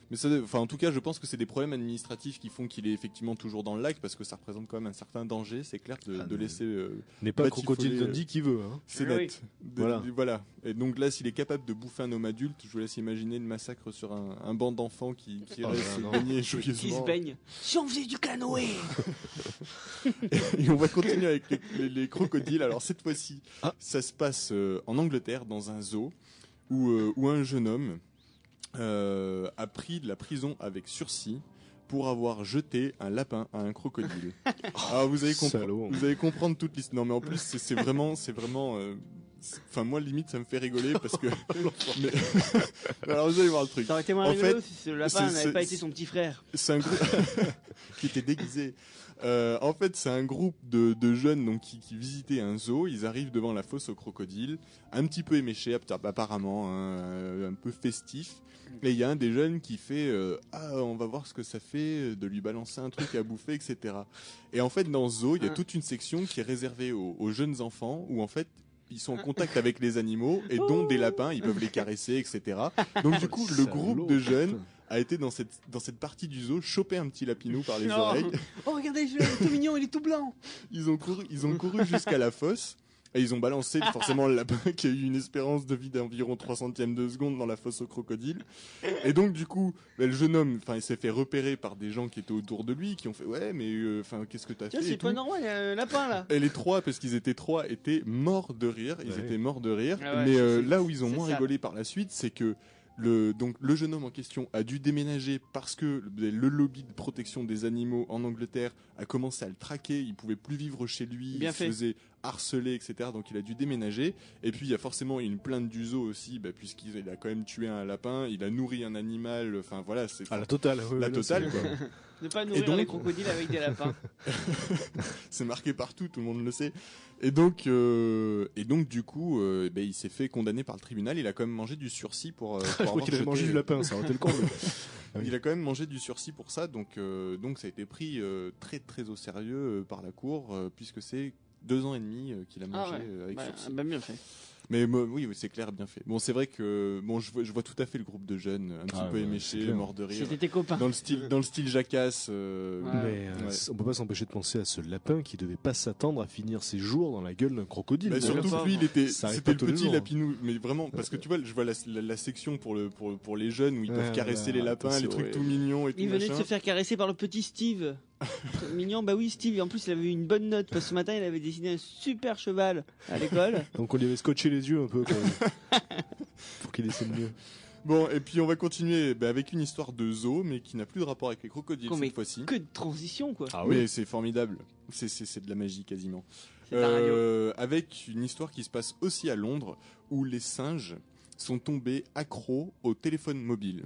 Mais ça, en tout cas, je pense que c'est des problèmes administratifs qui font qu'il est effectivement toujours dans le lac, parce que ça représente quand même un certain danger, c'est clair, de laisser. N'est pas crocodile Dundee qui veut. Hein. C'est net. Voilà. Et donc là, s'il est capable de bouffer un homme adulte, je vous laisse imaginer le massacre sur un banc d'enfants qui reste se baigner joyeusement. Qui se baignent. Si on faisait du canoë. Et on va continuer avec les crocodiles. Alors cette fois-ci, ça se passe en Angleterre, dans un zoo, où un jeune homme a pris de la prison avec sursis pour avoir jeté un lapin à un crocodile. Alors vous allez comprendre toute l'histoire. Non mais en plus c'est vraiment enfin moi limite ça me fait rigoler parce que alors vous allez voir le truc. Ça aurait été moins rigolo si le lapin n'avait pas été son petit frère. C'est un groupe qui était déguisé. En fait, c'est un groupe de jeunes donc qui visitaient un zoo. Ils arrivent devant la fosse aux crocodiles, un petit peu éméchés apparemment, un peu festif. Et il y a un des jeunes qui fait on va voir ce que ça fait de lui balancer un truc à bouffer, etc. Et en fait, dans ce zoo, il y a toute une section qui est réservée aux jeunes enfants où en fait ils sont en contact avec les animaux et dont des lapins, ils peuvent les caresser, etc. Donc du coup, le groupe de jeunes a été dans cette partie du zoo choper un petit lapinou par les oreilles. Oh regardez, il est tout mignon, il est tout blanc. Ils ont couru jusqu'à la fosse. Et ils ont balancé forcément le lapin qui a eu une espérance de vie d'environ 3 centièmes de seconde dans la fosse au crocodile. Et donc du coup, le jeune homme, il s'est fait repérer par des gens qui étaient autour de lui, qui ont fait ouais mais qu'est-ce que t'as fait? C'est pas normal, il y a un lapin là. Et les 3, parce qu'ils étaient 3, étaient morts de rire. Ils étaient morts de rire. Ah ouais, mais là où ils ont moins rigolé par la suite, c'est que le jeune homme en question a dû déménager parce que le lobby de protection des animaux en Angleterre a commencé à le traquer. Il pouvait plus vivre chez lui. Il se faisait harceler, etc. Donc il a dû déménager. Et puis il y a forcément une plainte du zoo aussi, puisqu'il a quand même tué un lapin, il a nourri un animal. Enfin voilà, c'est la totale. La totale quoi. Ne pas nourrir les crocodiles avec des lapins. C'est marqué partout, tout le monde le sait. Et donc du coup, il s'est fait condamner par le tribunal. Il a quand même mangé du sursis pour. Je crois qu'il avait mangé du lapin, ça aurait été le comble. Il a quand même mangé du sursis pour ça, donc ça a été pris très très au sérieux par la cour, puisque c'est 2 ans et demi qu'il a mangé avec sursis. Bien fait. Mais oui, c'est clair, bien fait. Bon, c'est vrai que je vois tout à fait le groupe de jeunes un petit peu éméchés, morts de rire. C'était tes copains. Dans le style Jacasse. Mais on peut pas s'empêcher de penser à ce lapin qui devait pas s'attendre à finir ses jours dans la gueule d'un crocodile. Mais surtout que lui, c'était le petit lapinou. Mais vraiment, parce que tu vois, je vois la section pour les jeunes où ils peuvent caresser les lapins, les trucs tout mignons et tout. Il venait de se faire caresser par le petit Steve. Mignon, bah oui, Steve. Et en plus, il avait eu une bonne note parce que ce matin, il avait dessiné un super cheval à l'école. Donc on lui avait scotché les yeux un peu pour qu'il dessine mieux. Bon, et puis on va continuer avec une histoire de zoo, mais qui n'a plus de rapport avec les crocodiles cette fois-ci. Que de transition, quoi. Ah oui, mais c'est formidable. C'est de la magie quasiment. Avec une histoire qui se passe aussi à Londres, où les singes sont tombés accros au téléphone mobile.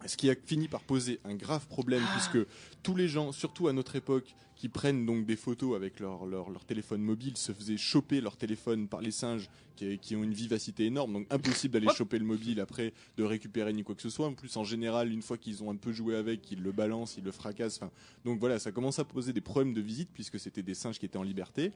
Ce qui a fini par poser un grave problème, puisque tous les gens, surtout à notre époque, qui prennent donc des photos avec leur téléphone mobile, se faisaient choper leur téléphone par les singes qui ont une vivacité énorme, donc impossible d'aller choper le mobile après, de récupérer ni quoi que ce soit. En plus, en général, une fois qu'ils ont un peu joué avec, ils le balancent, ils le fracassent. Donc voilà, ça commence à poser des problèmes de visite, puisque c'était des singes qui étaient en liberté.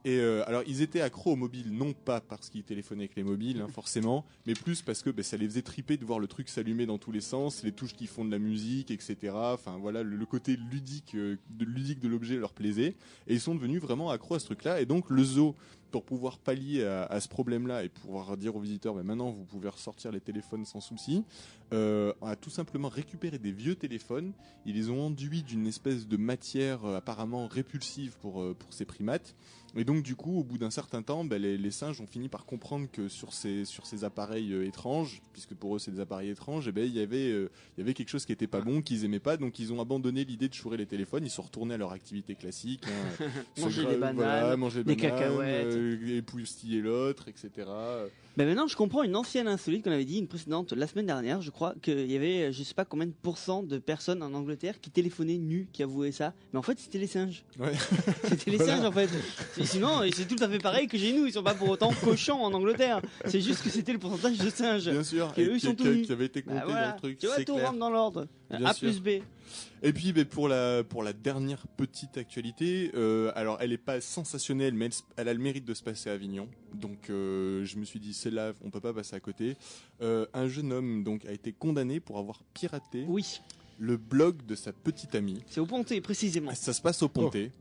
Et alors ils étaient accros aux mobiles, non pas parce qu'ils téléphonaient avec les mobiles, forcément, mais plus parce que ça les faisait triper de voir le truc s'allumer dans tous les sens, les touches qui font de la musique, etc. Enfin voilà, le côté ludique de l'objet leur plaisait, et ils sont devenus vraiment accros à ce truc-là. Et donc le zoo, pour pouvoir pallier à ce problème-là et pouvoir dire aux visiteurs, maintenant vous pouvez ressortir les téléphones sans souci, a tout simplement récupéré des vieux téléphones. Ils les ont enduits d'une espèce de matière apparemment répulsive pour ces primates. Et donc du coup, au bout d'un certain temps, les singes ont fini par comprendre que sur ces appareils étranges, puisque pour eux c'est des appareils étranges, il y avait quelque chose qui était pas bon, qu'ils aimaient pas, donc ils ont abandonné l'idée de chourer les téléphones. Ils sont retournés à leur activité classique, manger des bananes, manger des cacahuètes, époustiller l'autre, etc. Maintenant, je comprends une ancienne insolite qu'on avait dit, une précédente, la semaine dernière, je crois, qu'il y avait, je sais pas combien de pourcents de personnes en Angleterre qui téléphonaient nues, qui avouaient ça. Mais en fait, c'était les singes. Ouais. C'était les singes, en fait. Et sinon, c'est tout à fait pareil que chez nous. Ils sont pas pour autant cochons en Angleterre. C'est juste que c'était le pourcentage de singes. Bien sûr. Et eux, ils sont tous nus. Qui avait été compté dans le truc. Tu vois, tout rentre dans l'ordre. A plus B. Et puis pour la dernière petite actualité, alors elle est pas sensationnelle, mais elle a le mérite de se passer à Avignon. Donc je me suis dit celle-là, on peut pas passer à côté. Un jeune homme donc a été condamné pour avoir piraté le blog de sa petite amie. C'est au Pontet, précisément. Ça se passe au Pontet.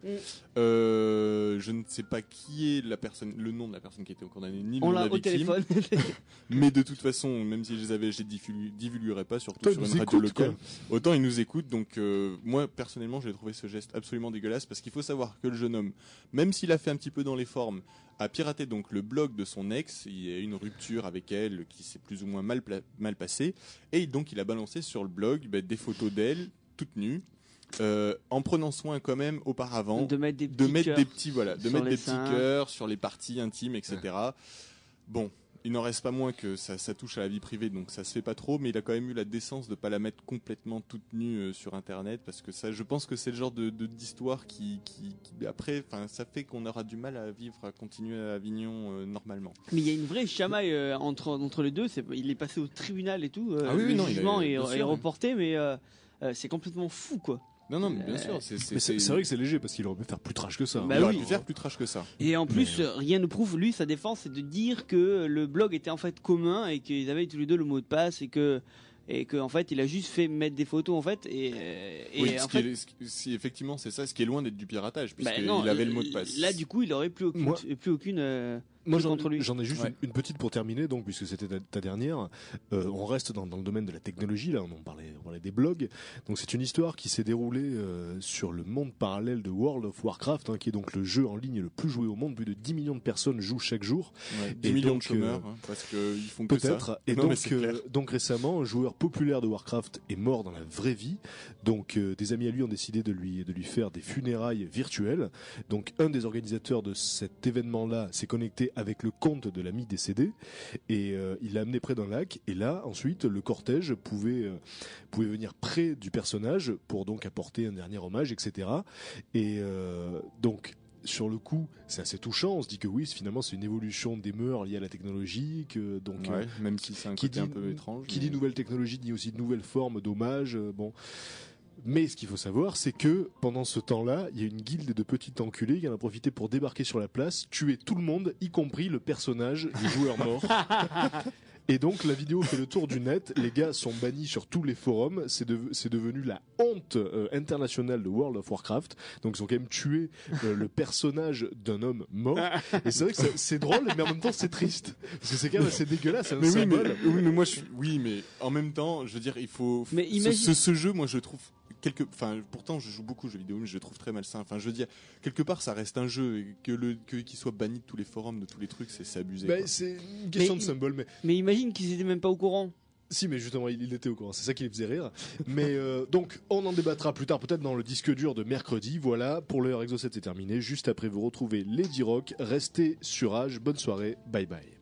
Je ne sais pas qui est le nom de la personne qui a été condamnée, ni le nom de la victime. On l'a au téléphone. Mais de toute façon, même si je les avais, je les divulguerai pas, surtout sur une radio locale. Autant ils nous écoutent. Donc moi, personnellement, j'ai trouvé ce geste absolument dégueulasse, parce qu'il faut savoir que le jeune homme, même s'il a fait un petit peu dans les formes, a piraté donc le blog de son ex. Il y a eu une rupture avec elle qui s'est plus ou moins mal passée, et donc il a balancé sur le blog des photos d'elle toute nue, en prenant soin quand même auparavant de mettre des petits cœurs sur les parties intimes, etc. Bon, il n'en reste pas moins que ça touche à la vie privée, donc ça se fait pas trop, mais il a quand même eu la décence de pas la mettre complètement toute nue sur internet, parce que ça, je pense que c'est le genre d'histoire qui après, ça fait qu'on aura du mal à vivre, à continuer à Avignon normalement. Mais il y a une vraie chamaille entre les deux. Il est passé au tribunal et tout. Le jugement est reporté, mais c'est complètement fou, quoi. Non, mais bien sûr. C'est vrai que c'est léger, parce qu'il aurait pu faire plus trash que ça. Il aurait pu faire plus trash que ça. Et en plus, rien ne prouve, lui, sa défense, c'est de dire que le blog était en fait commun et qu'ils avaient tous les deux le mot de passe, et que en fait il a juste fait mettre des photos en fait, si effectivement c'est ça, ce qui est loin d'être du piratage, puisqu'il avait le mot de passe. Là du coup il aurait plus aucune moi j'en ai juste une petite pour terminer, donc, puisque c'était ta dernière. On reste dans le domaine de la technologie, là on parlait des blogs. Donc c'est une histoire qui s'est déroulée sur le monde parallèle de World of Warcraft, qui est donc le jeu en ligne le plus joué au monde. Plus de 10 millions de personnes jouent chaque jour. 10 millions de chômeurs, parce qu'ils font que ça. Peut-être. Et donc récemment, un joueur populaire de Warcraft est mort dans la vraie vie. Donc des amis à lui ont décidé de lui faire des funérailles virtuelles. Donc un des organisateurs de cet événement-là s'est connecté avec le compte de l'ami décédé, et il l'a amené près d'un lac, et là ensuite le cortège pouvait venir près du personnage pour donc apporter un dernier hommage, etc. Et donc sur le coup, c'est assez touchant. On se dit que oui, finalement, c'est une évolution des mœurs liées à la technologie. Donc, même si c'est un côté un peu étrange. Qui dit nouvelle technologie dit aussi de nouvelles formes d'hommage. Bon. Mais ce qu'il faut savoir, c'est que pendant ce temps-là, il y a une guilde de petits enculés qui en a profité pour débarquer sur la place, tuer tout le monde, y compris le personnage du joueur mort. Et donc la vidéo fait le tour du net, les gars sont bannis sur tous les forums, c'est devenu la honte internationale de World of Warcraft. Donc ils ont quand même tué le personnage d'un homme mort. Et c'est vrai que c'est drôle, mais en même temps c'est triste. Parce que c'est quand même assez dégueulasse, c'est un symbole. Oui, mais en même temps, je veux dire, il faut... Mais ce jeu, moi je trouve... pourtant je joue beaucoup aux jeux vidéo, mais je le trouve très malsain. Enfin, je veux dire, quelque part ça reste un jeu, et qu'il soit banni de tous les forums, de tous les trucs, c'est abusé. C'est une question de symbole, mais imagine qu'ils étaient même pas au courant. Si, mais justement, il était au courant. C'est ça qui les faisait rire. Mais donc, on en débattra plus tard, peut-être dans le disque dur de mercredi. Voilà, pour l'heure, Exo 7 c'est terminé. Juste après, vous retrouvez Lady Rock. Restez sur Age. Bonne soirée. Bye bye.